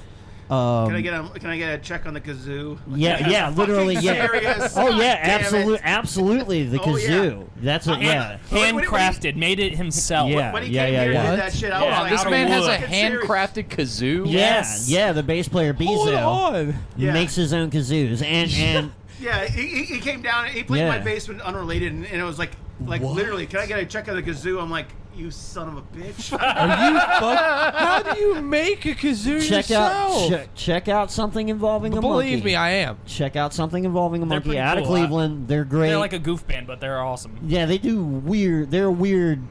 Can I get a check on the kazoo? Yeah, literally, yeah. Serious? Oh yeah, Damn it. absolutely, the Oh, yeah. kazoo. That's what. Yeah. Handcrafted, made it himself. Yeah. When he came here and did that shit, I was Yeah, like, This out of man has a wood. handcrafted kazoo. Yes. Yeah, the bass player Hold Bezo on. Yeah. makes his own kazoos, and Yeah, he came down. He played in Yeah. my basement, unrelated, and it was like literally, can I get a check on the kazoo? I'm like, you son of a bitch. Are you How do you make a kazoo yourself? check out Something Involving a Believe Monkey. me, I am. Check out Something Involving a They're Monkey pretty out of cool. Cleveland. They're great. They're like a goof band, but they're awesome. Yeah, they do weird. They're a weird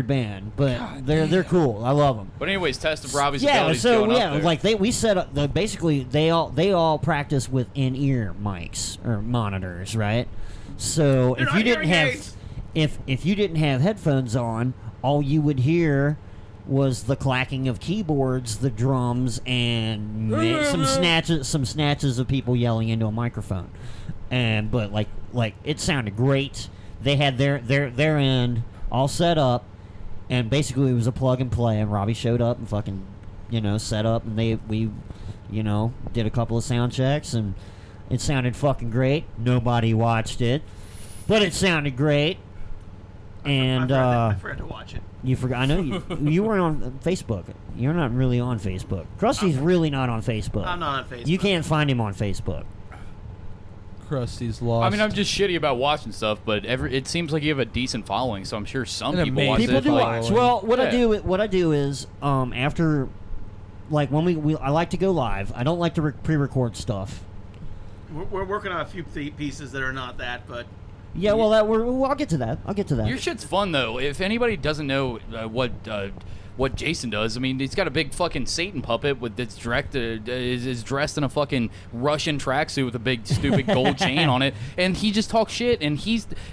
band, but they're cool. I love them. But anyways, test of Robbie's Yeah, abilities so going up yeah, there. like we set up basically they all practice with in-ear mics or monitors, right? So They're if not you didn't hearing have aids. if you didn't have headphones on, all you would hear was the clacking of keyboards, the drums, and some snatches of people yelling into a microphone. But like it sounded great. They had their end all set up, and basically it was a plug and play. And Robbie showed up and fucking set up, and we did a couple of sound checks, and it sounded fucking great. Nobody watched it, but it sounded great. And I forgot to watch it. you forgot. I know you weren't on Facebook. You're not really on Facebook. Krusty's really not on Facebook. I'm not on Facebook. You can't find him on Facebook. Krusty's lost. I mean, I'm just shitty about watching stuff, but it seems like you have a decent following, so I'm sure some An people amazing watch People it. do like- watch. Well, what Yeah. I do is after, like when I like to go live. I don't like to pre-record stuff. We're working on a few pieces that are not that, but Yeah, well, I'll get to that. Your shit's fun though. If anybody doesn't know what what Jason does. I mean, he's got a big fucking Satan puppet that's is dressed in a fucking Russian tracksuit with a big stupid gold chain on it, and he just talks shit. And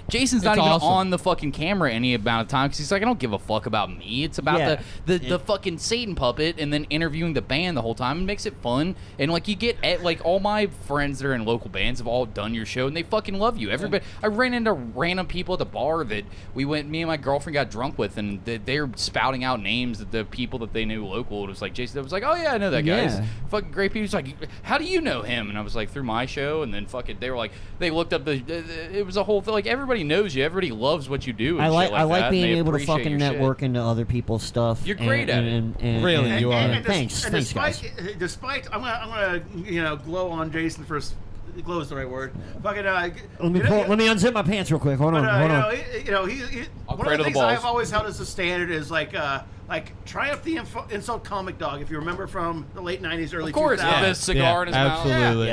Jason's not even awesome. on the fucking camera any amount of time because he's like, I don't give a fuck about me. It's about the fucking Satan puppet, and then interviewing the band the whole time. It makes it fun, and like you get like all my friends that are in local bands have all done your show, and they fucking love you. Everybody, I ran into random people at the bar that me and my girlfriend got drunk with, and they're spouting out names of the people that they knew local. It was like Jason. I was like, oh yeah, I know that guy. Yeah. He's fucking great people. He's like, how do you know him? And I was like, through my show. And then fucking they were like, they looked up it was a whole thing. Like everybody knows you. Everybody loves what you do. And I like shit like that, being and they able to appreciate fucking your shit. network into other people's stuff. You're great at it. Really, you are. Thanks, guys. Despite, I'm gonna glow on Jason for. Glow is the right word. Fucking. Let me unzip my pants real quick. Hold on. I'll one of the things I've always held as a standard is like Triumph the Insult Comic Dog. If you remember from the late '90s, early 2000s. Of course, with a cigar in his absolutely.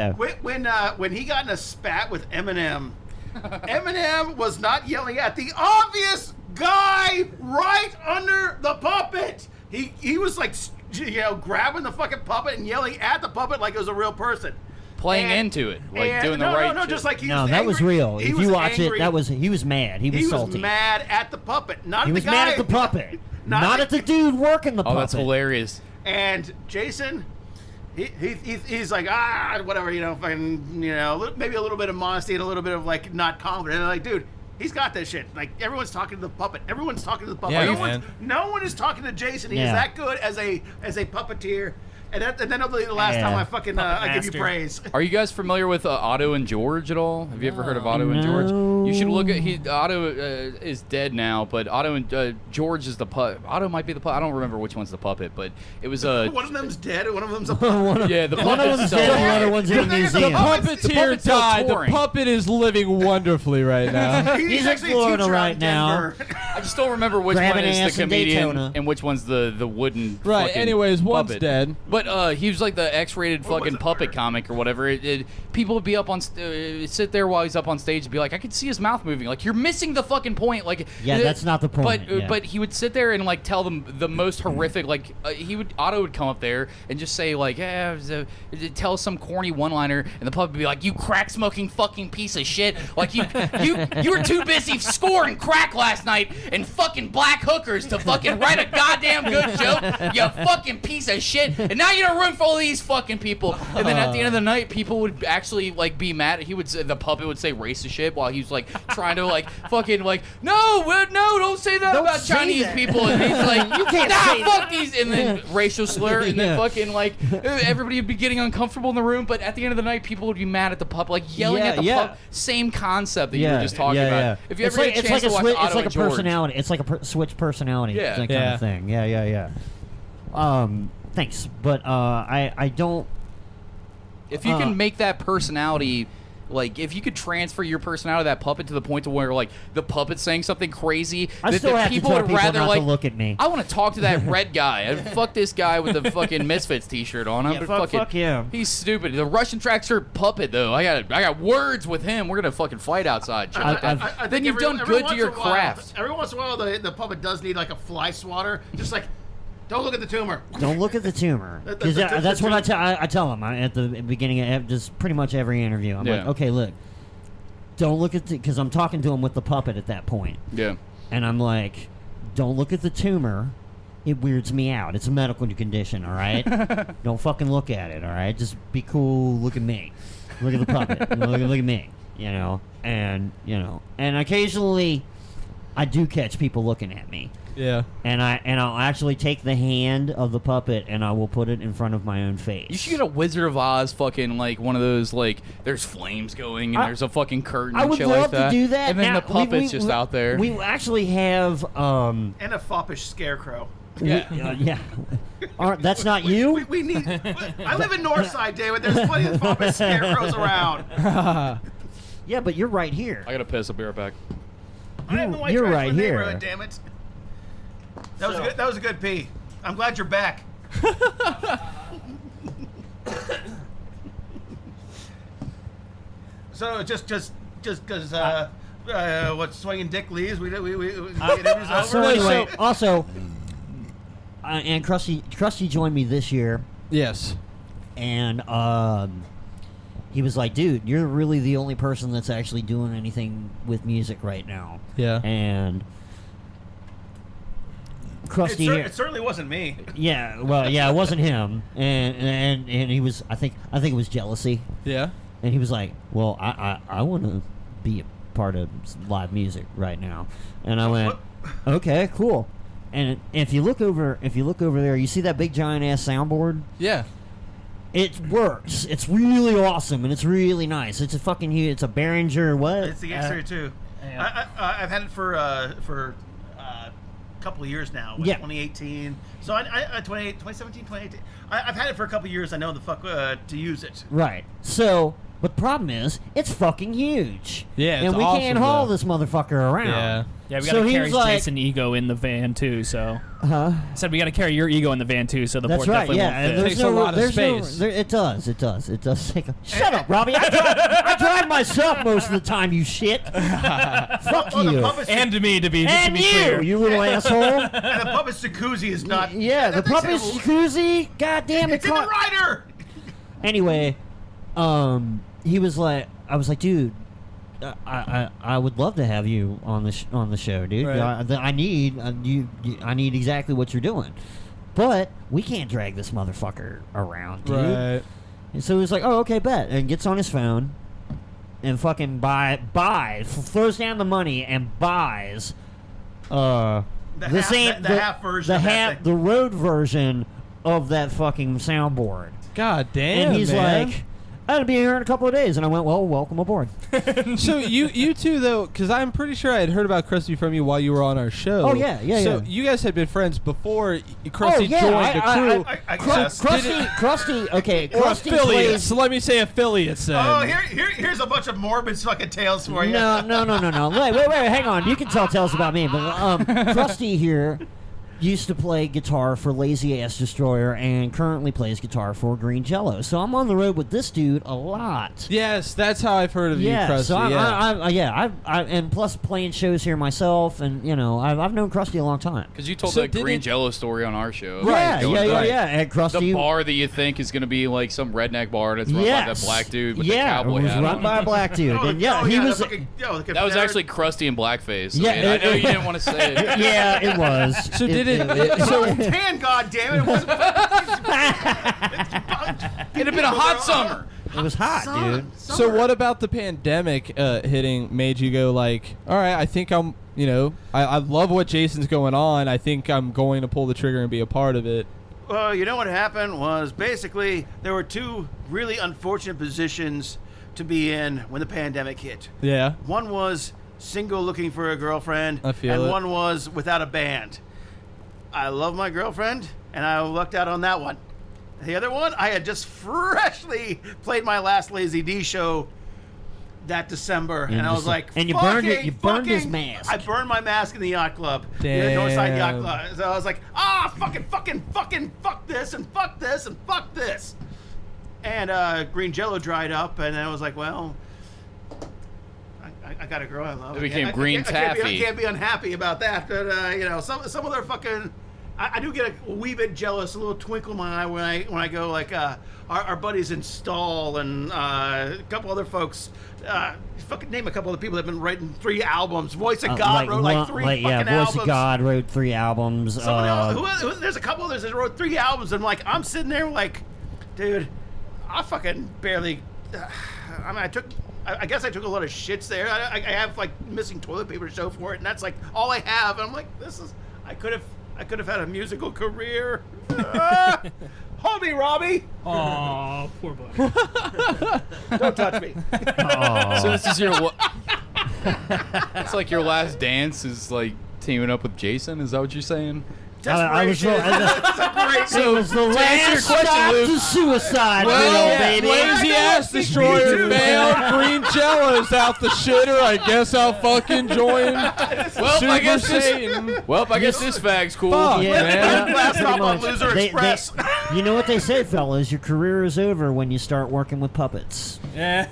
mouth. When he got in a spat with Eminem, Eminem was not yelling at the obvious guy right under the puppet. He was like, grabbing the fucking puppet and yelling at the puppet like it was a real person. Playing into it, like doing the right shit. Just like he No, was that angry. was real. He If was you watch angry. it, he was mad. He was salty. He was mad at the puppet, not He at was the guy. mad at the puppet, Not not the- at the dude working the Oh, puppet. that's hilarious. And Jason, he's like, whatever, fucking, maybe a little bit of modesty and a little bit of like not confident. And like, dude, he's got this shit. Like everyone's talking to the puppet. Everyone's talking to the puppet. Yeah, no one is talking to Jason. He's Yeah. that good as a puppeteer. And then it'll be the last time I fucking I give you master. praise. Are you guys familiar with Otto and George at all? Have you ever heard of Otto and George? You should look at Otto is dead now, but Otto and George is the puppet. Otto might be the puppet. I don't remember which one's the puppet, but it was One of them's dead. And one of them's a puppet. yeah, the One of puppet's them's still dead, and the alive. other one's in a The museum. puppet- Puppeteer still died. The touring. puppet is living wonderfully right now. He's actually in a Florida teacher out right in now. Denver. I just don't remember which Grabbing one is ass the in comedian Daytona. and which one's the wooden. Right. fucking Anyways, one's puppet. dead. But he was like the X-rated What was fucking it? puppet comic or whatever. People would be up on sit there while he's up on stage and be like, I could see his mouth moving. Like you're missing the fucking point. Like Yeah, that's not the point. But Yeah. but he would sit there and like tell them the most horrific. Like Otto would come up there and just say like, tell some corny one-liner, and the puppet would be like, you crack smoking fucking piece of shit. Like you were too busy scoring crack last night and fucking black hookers to fucking write a goddamn good joke. You fucking piece of shit. And now you're in a room full of these fucking people. And then at the end of the night, people would actually like be mad. The puppet would say racist shit while he was like trying to like fucking like no, don't say that Don't about say Chinese that. people. And he's like, You can't say fuck these, and then racial slur, and then Yeah. fucking like everybody would be getting uncomfortable in the room. But at the end of the night, people would be mad at the puppet, like yelling Yeah, at the yeah. puppet. Same concept that you were just talking about. If you it's ever like, get a it's chance like to watch a Otto it's like and a George, personality. It's like a switch personality. Yeah. That kind Yeah. of thing. Yeah. Thanks, but I don't. if you can make that personality, like if you could transfer your personality to that puppet to the point to where like the puppet's saying something crazy, I that still the have to people tell would people rather not like to look at me. I want to talk to that red guy. Fuck this guy with the fucking Misfits t-shirt on. Yeah, fuck him. He's stupid. The Russian tracksuit puppet though. I got words with him. We're gonna fucking fight outside. Shit like that. I Then think you've done every good to once your in a while- craft. Every once in a while, the puppet does need like a fly swatter. Just like, don't look at the tumor. Don't look at the tumor. Because that's what I tell them at the beginning of just pretty much every interview. I'm like, Yeah. okay, look, don't look at because I'm talking to him with the puppet at that point, Yeah. and I'm like, don't look at the tumor. It weirds me out. It's a medical condition, all right? Don't fucking look at it, all right? Just be cool. Look at me. Look at the puppet. look at me. And occasionally, I do catch people looking at me. Yeah. And I'll actually take the hand of the puppet and I will put it in front of my own face. You should get a Wizard of Oz fucking like one of those like there's flames going and I- there's a fucking curtain I and would shit love like that. to do that. And then Now, the puppet's just out there. We actually have And a foppish scarecrow. yeah. That's not you. We need. I live in Northside, David. There's plenty of foppish scarecrows around. Yeah, but you're right here. I gotta piss. I'll be right back. I have no white You're trash right in the here. neighborhood, damn it. That was a good pee. I'm glad you're back. So just because what swinging dick leaves, we get it over. So anyway, also, and Krusty joined me this year, Yes. and he was like, "Dude, you're really the only person that's actually doing anything with music right now." Yeah. And Krusty, It certainly wasn't me. yeah, well, yeah, it wasn't him, and he was. I think it was jealousy, Yeah. and he was like, "Well, I want to be a part of live music right now," and I went, "Okay, cool." And if you look over there, you see that big giant ass soundboard. Yeah. It works. It's really awesome and it's really nice. It's a fucking huge. It's a Behringer. What? It's the X-Ray too. yeah. I've had it for a couple of years now. Yeah. 2018. So 2017, 2018. I've had it for a couple of years. I know the fuck to use it. Right. So, but the problem is, it's fucking huge. Yeah, it's and we awesome, can't haul though. this motherfucker around. Yeah. Yeah, we So gotta he carry was like- Jason ego in the van too. So Huh? I said we gotta carry your ego in the van too. So the That's port right. definitely Yeah, won't and fit. there's Takes no, a lot of there's no- space. there- it does. It does. It does take a. Shut up, Robbie. I drive myself most of the time. You shit. Fuck Oh, the you. puppet's and to me to be And clear. you little asshole. and the puppet's jacuzzi is not. Yeah, the that makes puppet's it- jacuzzi. Goddamn it. It's in the rider. Anyway, he was like, I was like, dude, I would love to have you on the show, dude. Right. I need I need exactly what you're doing, but we can't drag this motherfucker around, dude. Right. And so he's like, oh, okay, bet, and gets on his phone and fucking throws down the money and buys The half version of that thing. the road version of that fucking soundboard. God damn. And he's man. like, I'll be here in a couple of days. And I went, well, welcome aboard. So you two though, because I'm pretty sure I had heard about Krusty from you while you were on our show. Oh, yeah, So yeah. you guys had been friends before Krusty Oh, yeah, joined the crew. I guess. Krusty, okay, Or Krusty affiliates. plays... Let me say affiliates then. Oh, here's a bunch of morbid fucking tales for you. No. Wait, hang on. You can tell tales about me, but Krusty here used to play guitar for Lazy Ass Destroyer and currently plays guitar for Green Jello. So I'm on the road with this dude a lot. Yes, that's how I've heard of Yeah, you, Krusty. so yeah. I and plus playing shows here myself, and you know I've known Krusty a long time. Because you told So that did Green it- Jello story on our show. Yeah, Going back. And Krusty, The bar that you think is going to be like some redneck bar that's run by that black dude with the cowboy it was hat run on. by a black dude, Oh, and yeah, he the was. fucking- the That was Confederate- actually Krusty in blackface. Yeah, I mean, I know you didn't want to say it. Yeah, it was. So did it- so Tan, goddammit, it wasn't. It'd have been a hot summer. it was hot, dude. So what about the pandemic hitting made you go like, all right, I think I'm, I love what Jason's going on. I think I'm going to pull the trigger and be a part of it. Well, you know what happened was basically there were two really unfortunate positions to be in when the pandemic hit. Yeah. One was single looking for a girlfriend, I feel and it. one was without a band. I love my girlfriend, and I lucked out on that one. The other one, I had just freshly played my last Lazy D show that December, and I was like, and you burned it. fucking- You burned his fucking- mask. I burned my mask in the yacht club, the Damn. Northside Yacht Club. So I was like, fucking, fuck this, and fuck this, and fuck this. And Green Jello dried up, and I was like, well, I got a girl I love. It became I Green can't be- Taffy. I can't be unhappy about that. But some of their fucking, I do get a wee bit jealous, a little twinkle in my eye when I go like our buddies in Stall and a couple other folks. Fucking name a couple of the people that have been writing 3 albums. Voice of God wrote like 3 fucking albums. Voice of God wrote 3 albums. Someone else, there's a couple others that wrote 3 albums, and I'm sitting there like, dude, I fucking barely. I mean, I guess I took a lot of shits there. I have like missing toilet paper to show for it, and that's like all I have. And I'm like, I could have had a musical career. Hold me, Robbie. Oh, poor boy. Don't touch me. So this is your it's like your last dance is like teaming up with Jason. Is that what you're saying? I was Desperation. That's a great It was the answer your last question, stop Luke. to suicide, Well, baby. Lazy ass destroyer failed. Green Jello's out the shitter. I guess I'll fucking join. Well, Super I guess Satan. this fag's cool. Fuck, Yeah, man. Last pretty stop on much. Loser Express. You know what they say, fellas? Your career is over when you start working with puppets. Yeah.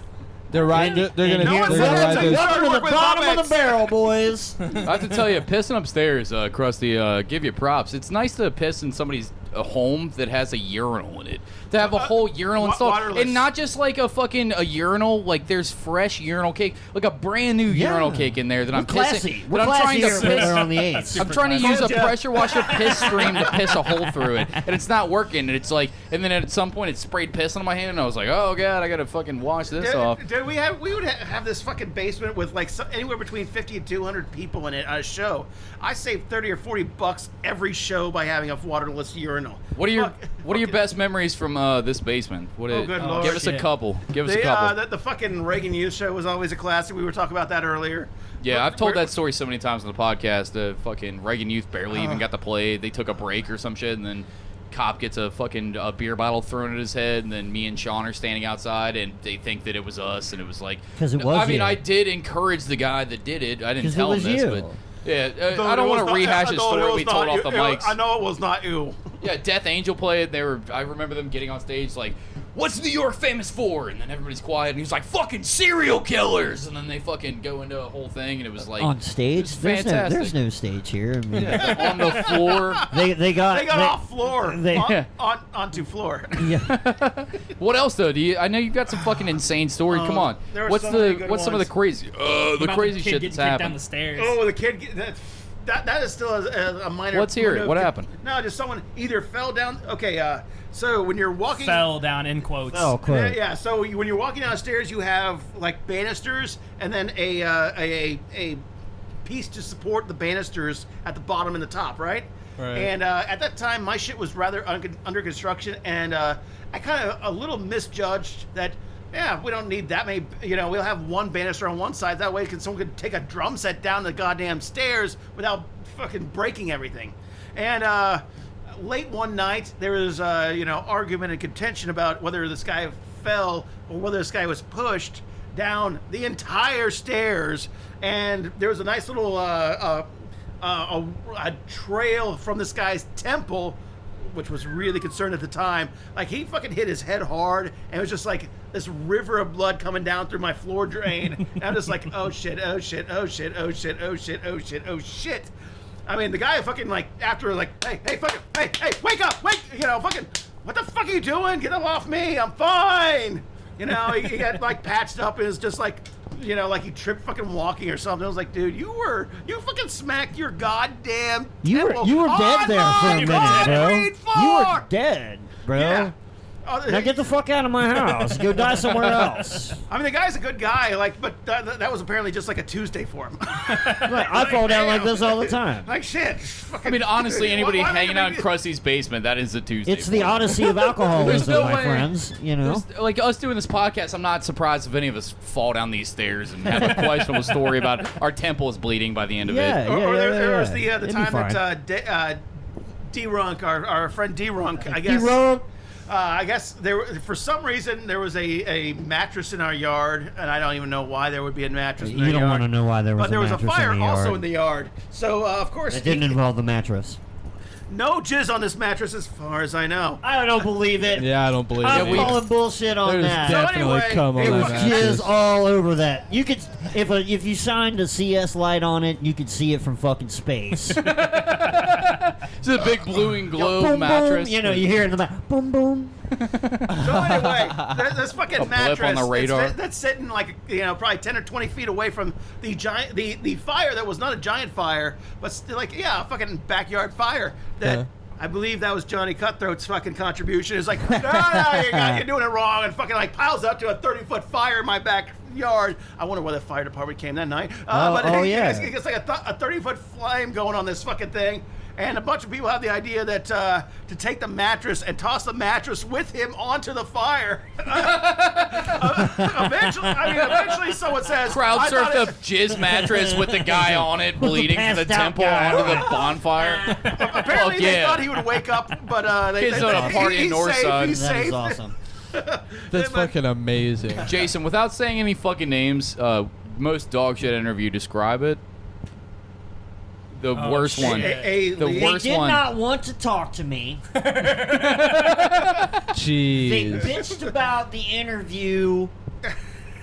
They're right. They're gonna. No They're one gonna said ride that. those. Welcome to Work the with bottom of puppets. the barrel, boys. I have to tell you, pissing upstairs, Krusty, give you props. It's nice to piss in somebody's home that has a urinal in it. To have a whole urinal installed. waterless. And not just like a urinal, like there's fresh urinal cake, like a brand new urinal cake in there that I'm classy. pissing. We're that I'm trying classy to here piss. on the 8s. I'm trying to use a Yeah. pressure washer piss stream to piss a hole through it, and it's not working. And it's like, and then at some point it sprayed piss on my hand, and I was like, oh god, I gotta fucking wash this off. Dude, we would have this fucking basement with like anywhere between 50 and 200 people in it on a show. I saved $30 or $40 every show by having a waterless urinal. What are your best memories from this basement? Oh, good lord. Give us a Shit. couple. Give us a couple. The fucking Reagan Youth Show was always a classic. We were talking about that earlier. Yeah, I've told that story so many times on the podcast. The fucking Reagan Youth barely even got to play. They took a break or some shit, and then cop gets a fucking beer bottle thrown at his head, and then me and Sean are standing outside, and they think that it was us, and it was like... 'Cause it was I mean, you. I did encourage the guy that did it. I didn't 'Cause it tell him was this, you. but... Yeah, Though I don't it was want to not- rehash a though story it was we told not off the you. mics. I know it was not you. Yeah, Death Angel played. I remember them getting on stage like, "What's New York famous for?" And then everybody's quiet, and he's like, "Fucking serial killers!" And then they fucking go into a whole thing, and it was like On stage? it was There's fantastic. no stage here. I mean, On the floor. they got They got off floor they- onto floor. Yeah. What else though? I know you've got some fucking insane story. Come on. there were What's so many good some of the ones. crazy the About crazy kid shit getting that's kicked down happened? the stairs. Oh, the kid. That is still a minor. Let's hear it. minor- What happened? No, just someone either fell down. Okay, so when you're walking. Fell down in quotes. Oh, cool. Yeah. So when you're walking downstairs, you have like banisters, and then a piece to support the banisters at the bottom and the top, right? Right. And at that time, my shit was rather under construction, and I kind of a little misjudged that. Yeah, we don't need that many. We'll have one banister on one side. That way, someone could take a drum set down the goddamn stairs without fucking breaking everything. And late one night, there was argument and contention about whether this guy fell or whether this guy was pushed down the entire stairs. And there was a nice little a trail from this guy's temple, which was really concerned at the time. Like, he fucking hit his head hard, and it was just like this river of blood coming down through my floor drain. And I'm just like, oh shit, oh shit, oh shit, oh shit, oh shit, oh shit, oh shit. I mean, the guy fucking like after like, hey, fucking, hey, wake up, fucking, what the fuck are you doing? Get off me, I'm fine. He got like patched up and it's just like, like he tripped fucking walking or something. I was like, dude, you fucking smacked your goddamn You were temple dead there for a on minute, my bro. concrete You were floor. dead, bro. Yeah. Now get the fuck out of my house. Go die somewhere else. I mean, the guy's a good guy, but that was apparently just like a Tuesday for him. Like, I fall down like this all the time. Like shit. I mean, honestly, anybody Why would hanging you out in make me- Krusty's basement, that is a Tuesday. It's for the them. odyssey of alcoholism, There's no my way. friends. Like us doing this podcast, I'm not surprised if any of us fall down these stairs and have a questionable story about our temple is bleeding by the end of Yeah. it. Or there was the It'd be time fine. that D-Runk, our friend D-Runk, I guess. D-Runk. I guess for some reason there was a mattress in our yard, and I don't even know why there would be a mattress in our You yard. don't want to know why there was But there was a mattress fire in the also yard. in the yard. So, of course, It didn't involve the mattress. no jizz on this mattress as far as I know. I don't believe it. Yeah, I don't believe I'm it. calling bullshit on There's that. definitely anyway, cum on it that was mattress. Jizz all over that. You could, if you shined a CS light on it, you could see it from fucking space. It's a big blue and glow boom, mattress. boom. You hear it in the back. Boom, boom. So anyway, this fucking A blip mattress on the radar. that's sitting like probably 10 or 20 feet away from the giant the fire that was not a giant fire, but still like a fucking backyard fire that. Yeah. I believe that was Johnny Cutthroat's fucking contribution. It's like, no, you're doing it wrong, and fucking like piles up to a 30-foot fire in my backyard. I wonder why the fire department came that night. Yeah. It gets like a 30-foot flame going on this fucking thing. And a bunch of people have the idea that to take the mattress and toss the mattress with him onto the fire. Eventually someone says, Crowd I thought surfed it- a jizz mattress with the guy on it bleeding from the passed out temple guy. onto the bonfire. Apparently Fuck they yeah. thought he would wake up, but they Kids on a party in he's Northside. safe, he's That is safe. awesome. That's fucking amazing. Jason, without saying any fucking names, most dog shit interview, describe it. The Oh, worst shit. one. A The lead- They worst did one. not want to talk to me. They Jeez. bitched about the interview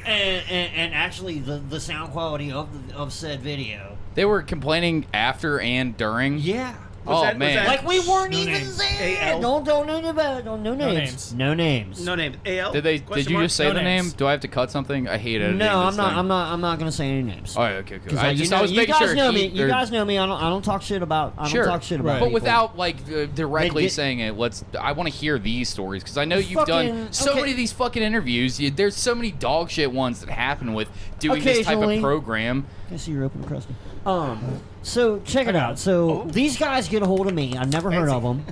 and actually the sound quality of said video. They were complaining after and during. Yeah. Man. Like we weren't No even names. there. AL? Don't know about. No names. names. No names. No name. AL? Did Question you mark? just say No the names. name? Do I have to cut something? I hate it. No, I'm not. I'm not gonna say any names. All right, okay, good. 'Cause, I like, just you know, I was you making guys sure. know me. You guys know me. I don't talk shit about. I Sure, don't talk shit about. Right. But people. without directly Get- saying it, I want to hear these stories because I know you've Fucking- done so okay. many of these fucking interviews. There's so many dog shit ones that happen with doing this type of Occasionally. program. I see you're open, Krusty. So check it out. So these guys get a hold of me. I've never heard of them.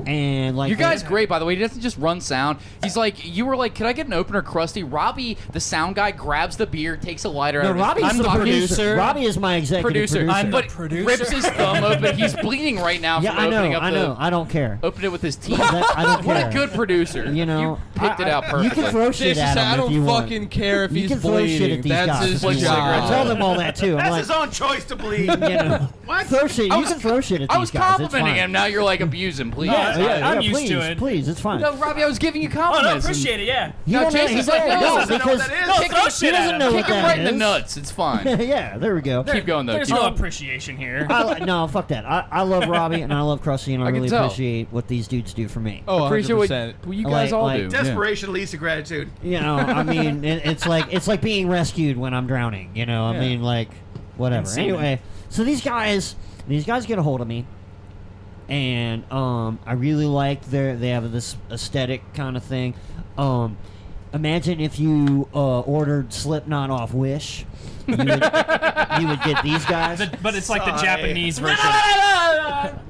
And like Your guy's great, by the way. He doesn't just run sound. He's like, you were like, "Can I get an opener, Krusty?" Robbie, the sound guy, grabs the beer, takes a lighter No, out of his Robbie's I'm the the producer. producer. Robbie is my executive producer. I'm the but producer. rips his thumb open. He's bleeding right now Yeah, from I opening know. up I know. I don't care. Open it with his teeth. I don't What care. a good producer. You know, you picked it out You perfectly. can throw shit Jason at said, him I if don't you want. fucking care if You he's can throw bleeding. shit at these That's guys. his if you want. I job. tell them all that too. I'm That's like, his own choice to bleed. you know, What? throw shit. I You was- can throw shit at I these was guys. It's complimenting fine. him. Now you're like, abuse him, please. I'm used please, to it. Please, it's fine. No, Robbie, I was giving you Oh, compliments. no, appreciate it, yeah. You No, don't know- Jason's he like, doesn't- no, no, doesn't know because what that is. No, Kick throw him- shit he at doesn't him. know what Kick him that right in the is. nuts. It's fine. Yeah, there we go. Keep going, though. There's Keep no going. appreciation here. No, fuck that. I love Robbie and I love Krusty and I I can really tell. appreciate what these dudes do for me. Oh, Appreciate what 100%. well, you guys all Like- do. Yeah. Desperation leads to gratitude. You know, I mean, it's like being rescued when I'm drowning. You know, I Yeah. mean, like whatever. Insane. Anyway, so these guys get a hold of me, and I really like they have this aesthetic kind of thing. Imagine if you ordered Slipknot off Wish, you would get these guys. But it's like the Sorry. Japanese version.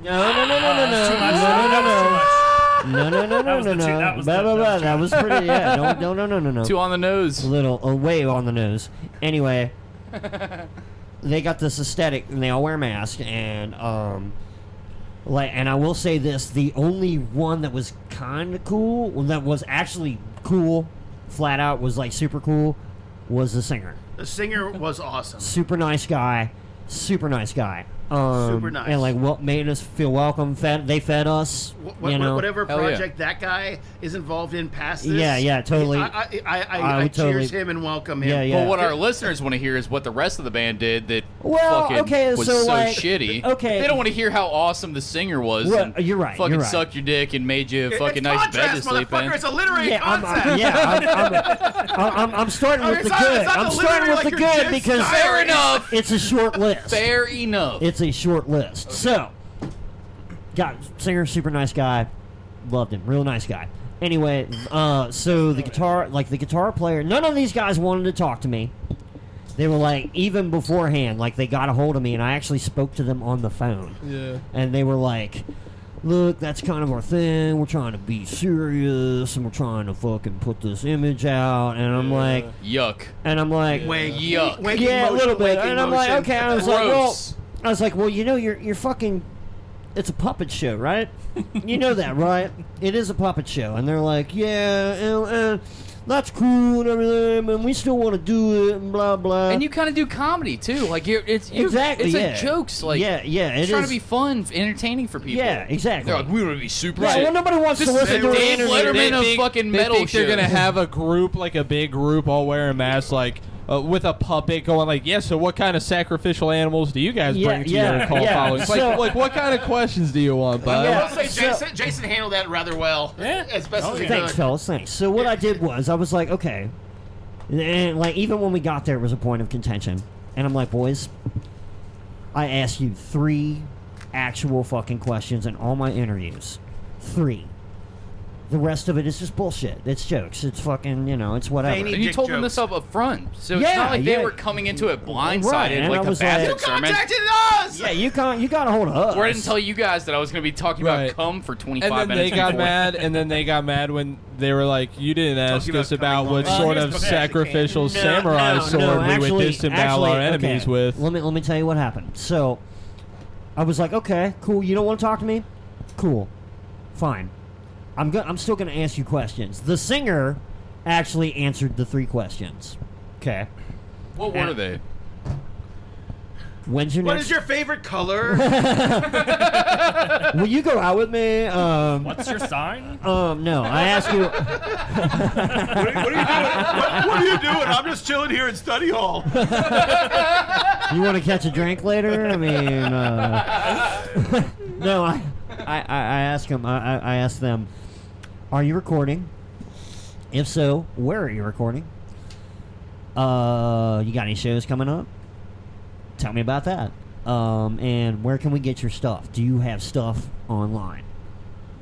No. was Blah, the- blah, that blah. was That was pretty. Yeah. No. Two on the nose. A little, way on the nose. Anyway, they got this aesthetic, and they all wear masks, and and I will say this: the only one that was kind of cool, that was actually cool, flat out, was like super cool, was the singer. The singer was awesome. Super nice guy. Super nice. Super nice. And like what made us feel welcome. They fed us. You know. Whatever Hell yeah. project that guy is involved in past this. Yeah, totally. I would cheers totally- him and welcome him. Yeah, yeah. But what our listeners want to hear is what the rest of the band did that Well, fucking okay, was so, so like, shitty. okay. They don't want to hear how awesome the singer was. Well, and you're right, Fucking you're right. sucked your dick and made you a It's fucking nice bed to contrast, sleep in. motherfucker. It's a literary Yeah, concept. I'm starting with It's the not- good. it's not I'm the starting with literary the like your good jizz because style. Fair enough. it's a short list. Fair enough. It's a short list. So, got singer, super nice guy, loved him, real nice guy. Anyway, so the guitar player, none of these guys wanted to talk to me. They were like, even beforehand, like they got a hold of me, and I actually spoke to them on the phone. Yeah. And they were like, look, that's kind of our thing. We're trying to be serious, and we're trying to fucking put this image out. And I'm like, Yuck. Wink. Yuck. Winking yeah, a motion, little bit. winking And I'm like, motion. okay. Gross. I was like, well, you know, you're fucking. It's a puppet show, right? You know that, right? It is a puppet show. And they're like, yeah, and that's cool and everything, and we still want to do it and blah blah. And you kind of do comedy too, like it's exactly, it's yeah. like jokes, like yeah, it's it trying is. to be fun, entertaining for people. Yeah, exactly. They're like, we want to be super. Yeah, well, nobody wants This to is listen the to an Dave interview. Letterman of fucking They metal think they're shows. gonna have a group, like a big group, all wearing masks, like with a puppet going like, yeah. So what kind of sacrificial animals do you guys Yeah, bring to yeah, your cult yeah. following? It's So- like what kind of questions do you want, bud? Yeah. I will say So- Jason handled that rather well. Yeah. As best as he Thanks, could. fellas. Thanks. So what I did was I was like, okay, and like even when we got there, it was a point of contention, and I'm like, boys, I asked you 3 actual fucking questions in all my interviews, 3. The rest of it is just bullshit. It's jokes. It's fucking, it's whatever. Veiny And you dick told them jokes. this up front, so it's Yeah, not like they yeah. were coming into it blindsided Right, and like I a was like- bastard You sermon. contacted us. Yeah, you got a hold of us. Or I didn't tell you guys that I was going to be talking Right. about cum for 25 And then minutes. they got before. mad, and then they got mad when they were like, "You didn't ask you us about about coming what on. sort Here's of the sacrificial No, samurai sword we actually- would disembowel our enemies okay. with." Let me tell you what happened. So, I was like, okay, cool. You don't want to talk to me? Cool, fine. I'm still gonna ask you questions. The singer actually answered the 3 questions. Okay. What were they? When's your What next? is your favorite color? Will you go out with me? What's your sign? No. I ask you. What are you doing? What are you doing? I'm just chilling here in study hall. You want to catch a drink later? I mean, no. I ask him. I ask them. Are you recording? If so, where are you recording? You got any shows coming up? Tell me about that. And where can we get your stuff? Do you have stuff online?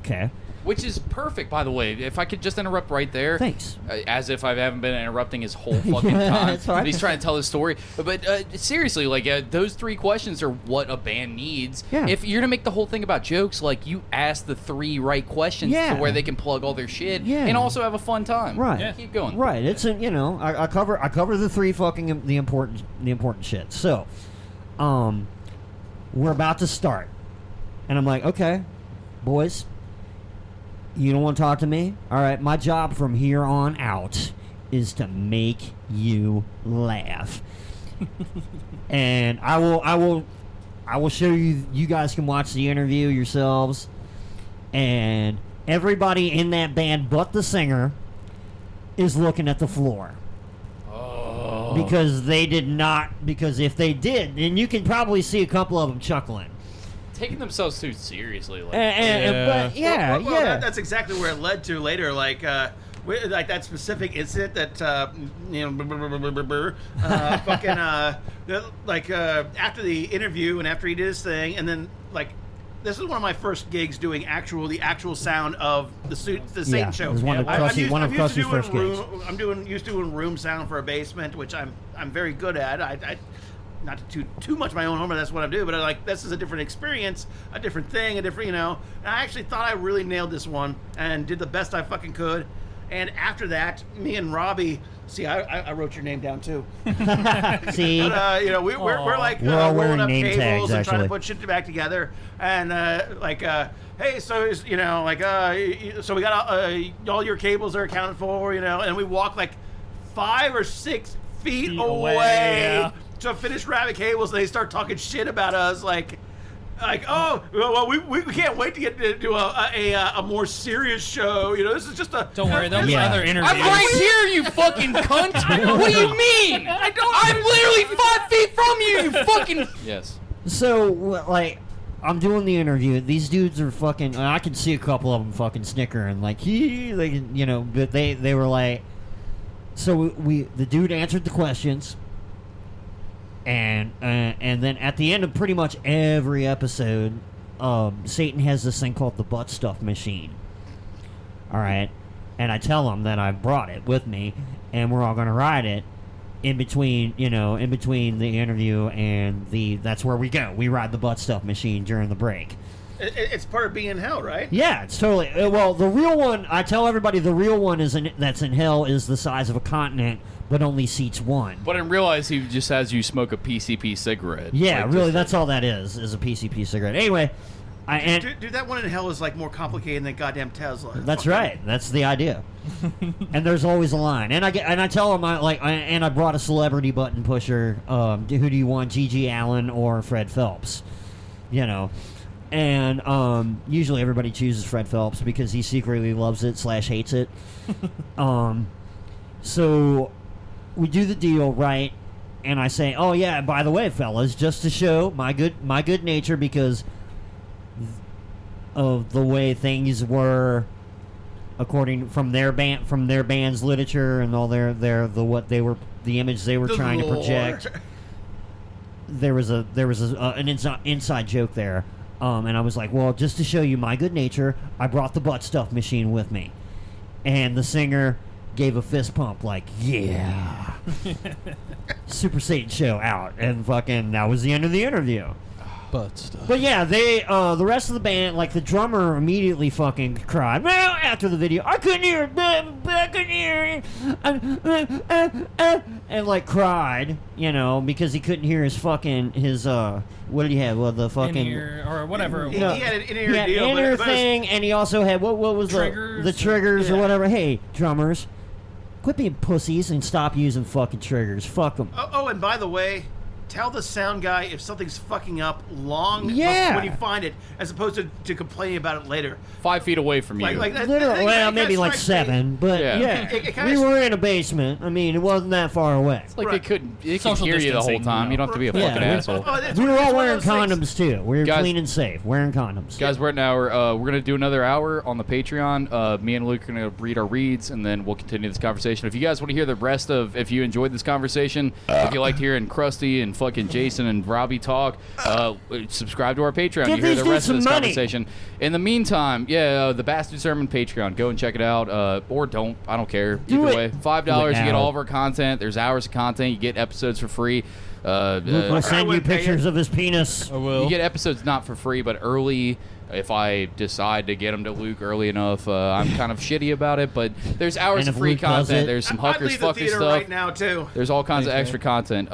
Okay. Which is perfect, by the way. If I could just interrupt right there. Thanks. As if I haven't been interrupting his whole fucking Yeah, time. that's fine. But he's trying to tell his story. But seriously, like, those 3 questions are what a band needs. Yeah. If you're going to make the whole thing about jokes, like, you ask the 3 right questions Yeah. to where they can plug all their shit Yeah. and also have a fun time. Right. Yeah. Keep going. Right. It's a, I cover the 3 fucking the important shit. So, we're about to start, and I'm like, okay, boys, you don't want to talk to me? All right, my job from here on out is to make you laugh, and I will show you. You guys can watch the interview yourselves, and everybody in that band but the singer is looking at the floor. Because they did not. Because if they did, then you can probably see a couple of them chuckling. Taking themselves too seriously. Like, But yeah, Well, yeah. that's exactly where it led to later. Like that specific incident that after the interview and after he did his thing, and then like. This is one of my first gigs doing the actual sound of the Satan Yeah, show. it was one of Krusty's first gigs. I'm used to doing room sound for a basement, which I'm very good at. I not to toot too much my own horn, but that's what I do. But this is a different experience, a different thing, a different, And I actually thought I really nailed this one and did the best I fucking could. And after that, me and Robbie. See, I wrote your name down too. See, But, we're like We're all rolling wearing up name cables tags, and trying to actually. put shit back together. And hey, so so we got all your cables are accounted for, and we walk like 5 or 6 feet away yeah. to finish wrapping cables, and they start talking shit about us, like. Oh, well, we can't wait to get to do a more serious show. This is just a. Don't worry, there'll be Yeah. other interviews. I'm right here, you fucking cunt! What do you mean? I'm literally 5 feet from you, you fucking. Yes. so like, I'm doing the interview. These dudes are fucking. I can see a couple of them fucking snickering, like but they were like. So the dude answered the questions. And then at the end of pretty much every episode, Satan has this thing called the butt stuff machine. All right, and I tell him that I brought it with me, and we're all gonna ride it in between the interview and that's where we go. We ride the butt stuff machine during the break. It's part of being in hell, right? Yeah, it's totally. Well, the real one, I tell everybody, the real one that's in hell is the size of a continent, but only seats 1. But I realize he just has you smoke a PCP cigarette. Yeah, Like, really, just- that's all that is a PCP cigarette. Anyway, Dude, that one in hell is like more complicated than goddamn Tesla. that's right. That's the idea. And there's always a line. And I tell them I brought a celebrity button pusher. Who do you want, Gigi Allen or Fred Phelps? And usually everybody chooses Fred Phelps because he secretly loves it / hates it. So we do the deal, right? And I say, oh yeah, by the way, fellas, just to show my good nature because of the way things were, according from their band's literature and all the image they were trying to project. There was an inside joke there. And I was like, well, just to show you my good nature, I brought the butt stuff machine with me. And the singer gave a fist pump, like, yeah. Super Satan show out. And fucking, that was the end of the interview. Butt stuff. But yeah, the rest of the band, like the drummer immediately fucking cried. Well, after the video, I couldn't hear it, I couldn't hear it. And like cried, because he couldn't hear his what did he have? Well, the fucking In-ear or whatever. He No. had an he in-ear had deal, inner but thing, and he also had what was Triggers. the triggers or Yeah. whatever. Hey, drummers, quit being pussies and stop using fucking triggers. Fuck them. Oh, and by the way, tell the sound guy if something's fucking up Yeah. when you find it, as opposed to complaining about it later. 5 feet away from you. Literally, well, maybe like 7, but Yeah. yeah. It kinda We were in a basement. I mean, it wasn't that far away. Like Right. they could Social hear you the whole distancing, time. You don't have to be a Yeah, fucking we- asshole. We were all It's one wearing of those things. condoms too. We were Guys- clean and safe, wearing condoms. Guys, we're at an hour. We're gonna do another hour on the Patreon. Me and Luke are gonna read our reads, and then we'll continue this conversation. If you guys want to hear the rest of, if you enjoyed this conversation, if you liked hearing Krusty and fucking Jason and Robbie talk, subscribe to our Patreon. Give You hear these the rest of dudes this some money. conversation. In the meantime, the Bastard Sermon Patreon. Go and check it out, or don't. I don't care. Do Either it. way, $5. Do it You get now. all of our content. There's hours of content. You get episodes for free. Luke will send you wouldn't pay pictures of his penis. I will. You get episodes not for free, but early. If I decide to get them to Luke early enough, I'm kind of shitty about it. But there's hours And of if free Luke does content. it- There's some I'd Huckers leave the Fuckers theater stuff. right now too. There's all kinds of Thanks, extra content.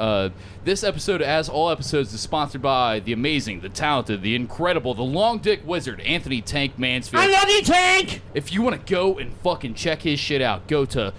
This episode, as all episodes, is sponsored by the amazing, the talented, the incredible, the long dick wizard, Anthony Tank Mansfield. I love you, Tank. If you want to go and fucking check his shit out, go to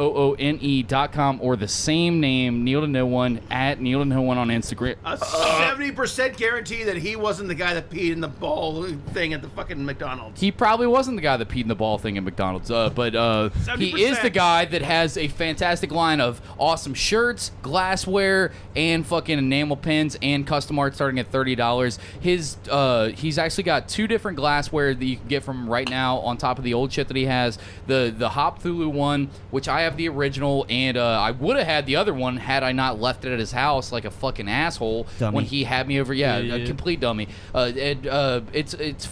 KNEELTONOONE.com or the same name, Neil to No One, at Neil to No One on Instagram. A 70% guarantee that he wasn't the guy that peed in the ball thing at the fucking McDonald's. He probably wasn't the guy that peed in the ball thing at McDonald's, but he 70%. is the guy that has a fantastic line of awesome shirts, glassware, and fucking enamel pins and custom art starting at $30. He's actually got 2 different glassware that you can get from him right now on top of the old shit that he has. The Hop Thulu one, which I have the original, and I would have had the other one had I not left it at his house like a fucking asshole Dummy. when he had me over. Yeah, Yeah. a complete dummy. It's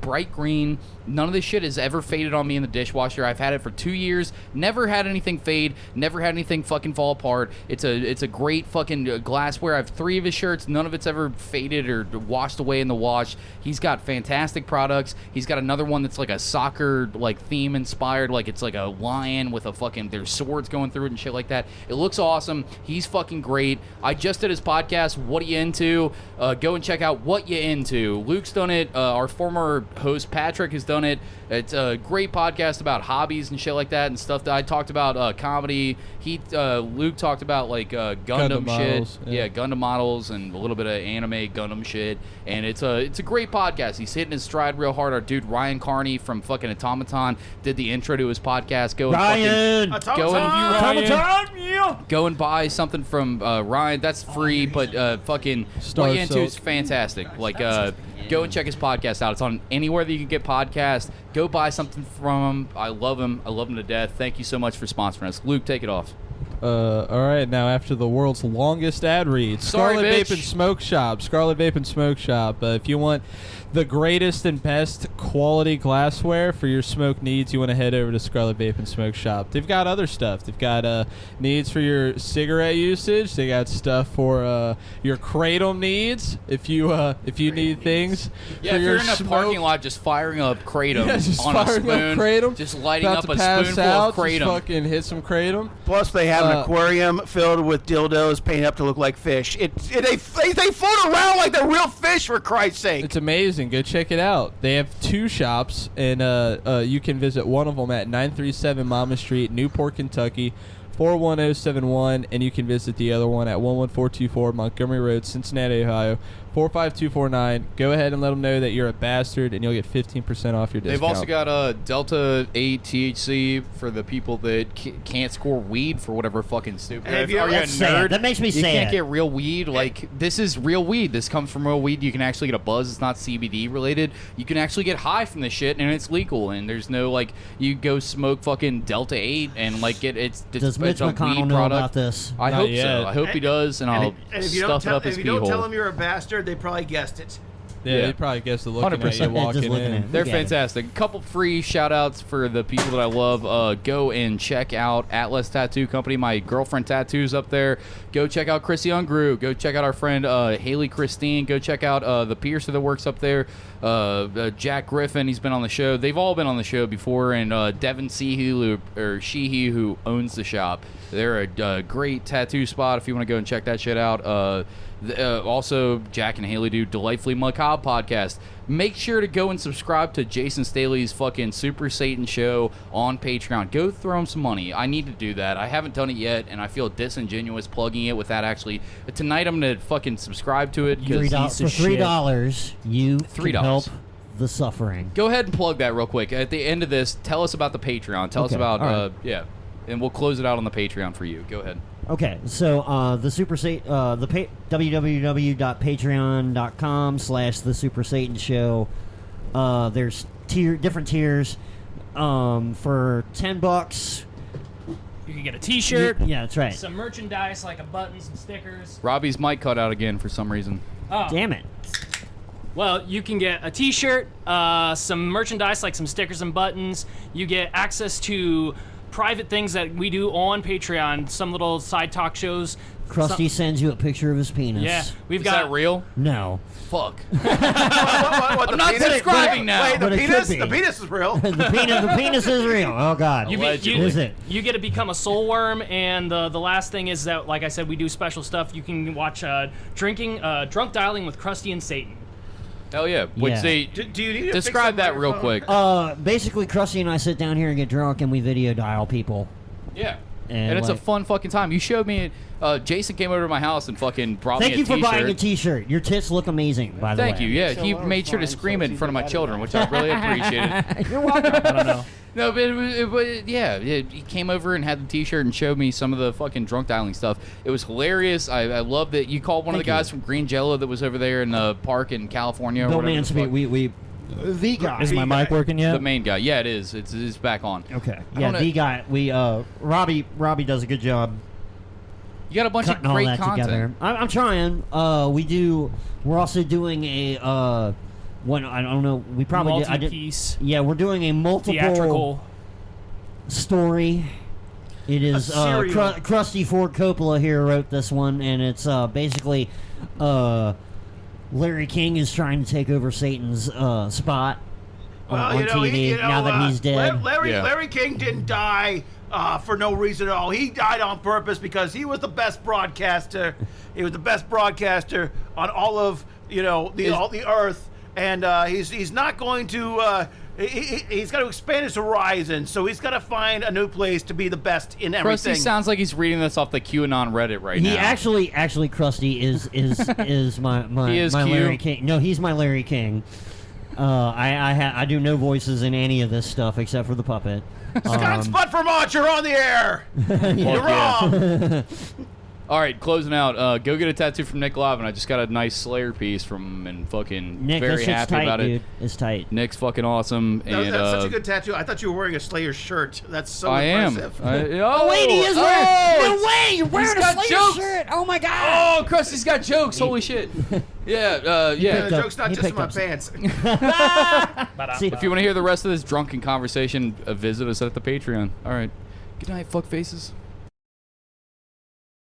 bright green. None of this shit has ever faded on me in the dishwasher. I've had it for 2 years. Never had anything fade. Never had anything fucking fall apart. It's a great fucking glassware. I have 3 of his shirts. None of it's ever faded or washed away in the wash. He's got fantastic products. He's got another one that's like a soccer like theme inspired. Like it's like a lion with a fucking there's swords going through it and shit like that. It looks awesome. He's fucking great. I just did his podcast. What are you into? Go and check out What You Into. Luke's done it. Our former host Patrick has done it. It's a great podcast about hobbies and shit like that and stuff that I talked about comedy. Luke talked about like Gundam shit. models, yeah. Gundam models and a little bit of anime Gundam shit. And it's a great podcast. He's hitting his stride real hard. Our dude Ryan Carney from fucking Automaton did the intro to his podcast. Go and Ryan. go and buy something from Ryan. That's free, but fucking Star What You Into Silk. is fantastic. Like, go and check his podcast out. It's on anywhere that you can get podcasts. Go buy something from him. I love him. I love him to death. Thank you so much for sponsoring us. Luke, take it off. All right, now after the world's longest ad read, Sorry, Scarlet Vape bitch. and Smoke Shop. Scarlet Vape and Smoke Shop. If you want the greatest and best quality glassware for your smoke needs, you want to head over to Scarlet Vape and Smoke Shop. They've got other stuff. They've got needs for your cigarette usage. They got stuff for your kratom needs. If you need things Yeah, for if your you're in a smoke. parking lot just firing up kratom Yeah, just on a firing spoon, up kratom. just lighting About up to a pass spoonful out, of kratom. Just fucking hit some kratom. Plus, they have an Uh, aquarium filled with dildos painted up to look like fish. They float around like they're real fish, for Christ's sake. It's amazing. Go check it out. They have 2 shops, and you can visit one of them at 937 Mama Street, Newport, Kentucky, 41071, and you can visit the other one at 11424 Montgomery Road, Cincinnati, Ohio, 45249. Go ahead and let them know that you're a bastard, and you'll get 15% off your discount. They've also got Delta 8 THC for the people that can't score weed for whatever fucking stupid. Have you Are ever- you a That's sad. nerd? That makes me You can't sad. get real weed. Like, this is real weed. This comes from real weed. You can actually get a buzz. It's not CBD related. You can actually get high from this shit, and it's legal. And there's no, like, you go smoke fucking Delta 8 and, like, it's Does Mitch a McConnell weed know product. about this? I Not hope yet. so. I hope he does, and I'll And if you stuff it up his if pee you don't tell hole. them you're a bastard, they probably guessed it. Yeah, Yeah. they probably guess the looking at 100%. you Yeah, just walking looking in. at it. They're Look at it. fantastic. A couple free shout outs for the people that I love. Go and check out Atlas Tattoo Company. My girlfriend tattoos up there. Go check out Chrissy Ungrew. Go check out our friend Haley Christine. Go check out the piercer that works up there. Jack Griffin, he's been on the show. They've all been on the show before. And Devin Sheehy, who owns the shop. They're a great tattoo spot if you want to go and check that shit out. Also, Jack and Haley do Delightfully Macabre God podcast. Make sure to go and subscribe to Jason Staley's fucking Super Satan show on Patreon. Go throw him some money. I need to do that. I haven't done it yet, and I feel disingenuous plugging it without actually. But tonight I'm gonna fucking subscribe to it because For $3, you $3. can help the suffering. Go ahead and plug that real quick. At the end of this, tell us about the Patreon. Tell us about all right. yeah, and we'll close it out on the Patreon for you. Go ahead. Okay, so the Super Satan, www.patreon.com/the Super Satan Show. There's different tiers. For $10, You can get a T-shirt. yeah, that's right. Some merchandise like a button, some stickers. Robbie's mic cut out again for some reason. Oh, Damn it! well, you can get a T-shirt, some merchandise like some stickers and buttons. You get access to private things that we do on Patreon, some little side talk shows. Krusty sends you a picture of his penis. Yeah, we've Is got that real? No. Fuck. What, I'm not subscribing now. Wait, the But it penis? could be. The penis is real. the penis is real. Oh God. Allegedly. Is it? You get to become a soul worm, and the last thing is that, like I said, we do special stuff. You can watch drunk dialing with Krusty and Satan. Hell yeah. Which Yeah. they Do you need to describe fix that real microphone? quick. Basically, Krusty and I sit down here and get drunk, and we video dial people. Yeah. And, And it's a like- fun fucking time. You showed me Jason came over to my house and fucking brought Thank me a you for t-shirt. buying a T-shirt. Your tits look amazing, by the way. Thank you. Yeah, So he long made sure to fine, scream so it in front of my it's children, even which I really appreciated. You're welcome. I don't know. No, but yeah, he came over and had the T-shirt and showed me some of the fucking drunk dialing stuff. It was hilarious. I love that you called one of the Thank guys you. from Green Jello that was over there in the park in California. or Bill whatever the Mansby, fuck. we the guy. Is my mic working yet? The main guy. Yeah, it is. It's back on. Okay. I Yeah, don't the know- guy. We Robbie does a good job You got a bunch cutting of all great that content. together. I'm trying. We're also doing a one. I don't know. We probably did. I did. Multi-piece, Yeah, we're doing a multiple theatrical. story. It is serial. Krusty Ford Coppola here wrote this one, and it's basically Larry King is trying to take over Satan's spot on TV now that he's dead. Yeah. Larry King didn't die for no reason at all. He died on purpose because he was the best broadcaster. He was the best broadcaster on all of all the earth, and he's not going to. He's got to expand his horizon, so he's got to find a new place to be the best in everything. Krusty sounds like he's reading this off the QAnon Reddit right He now. actually, Krusty is my He is my Q? Larry King. No, he's my Larry King. I do no voices in any of this stuff except for the puppet. Scott Spud Vermont, you're on the air. You're yeah. wrong. All right, closing out. Go get a tattoo from Nick Lavin. I just got a nice Slayer piece from him and fucking Nick, that very shit's happy tight, about dude. it. It's tight. Nick's fucking awesome. That's And such a good tattoo. I thought you were wearing a Slayer shirt. That's so I am. impressive. Oh, Wait, he is oh, wearing. No it's- way, you're wearing a got Slayer jokes. shirt. Oh my god. Oh, Krusty's got jokes. Holy shit. Yeah, Yeah, yeah. the picked up- joke's not he just in picked my up some- pants. See, If you want to hear the rest of this drunken conversation, visit us at the Patreon. All right. Good night, fuck faces.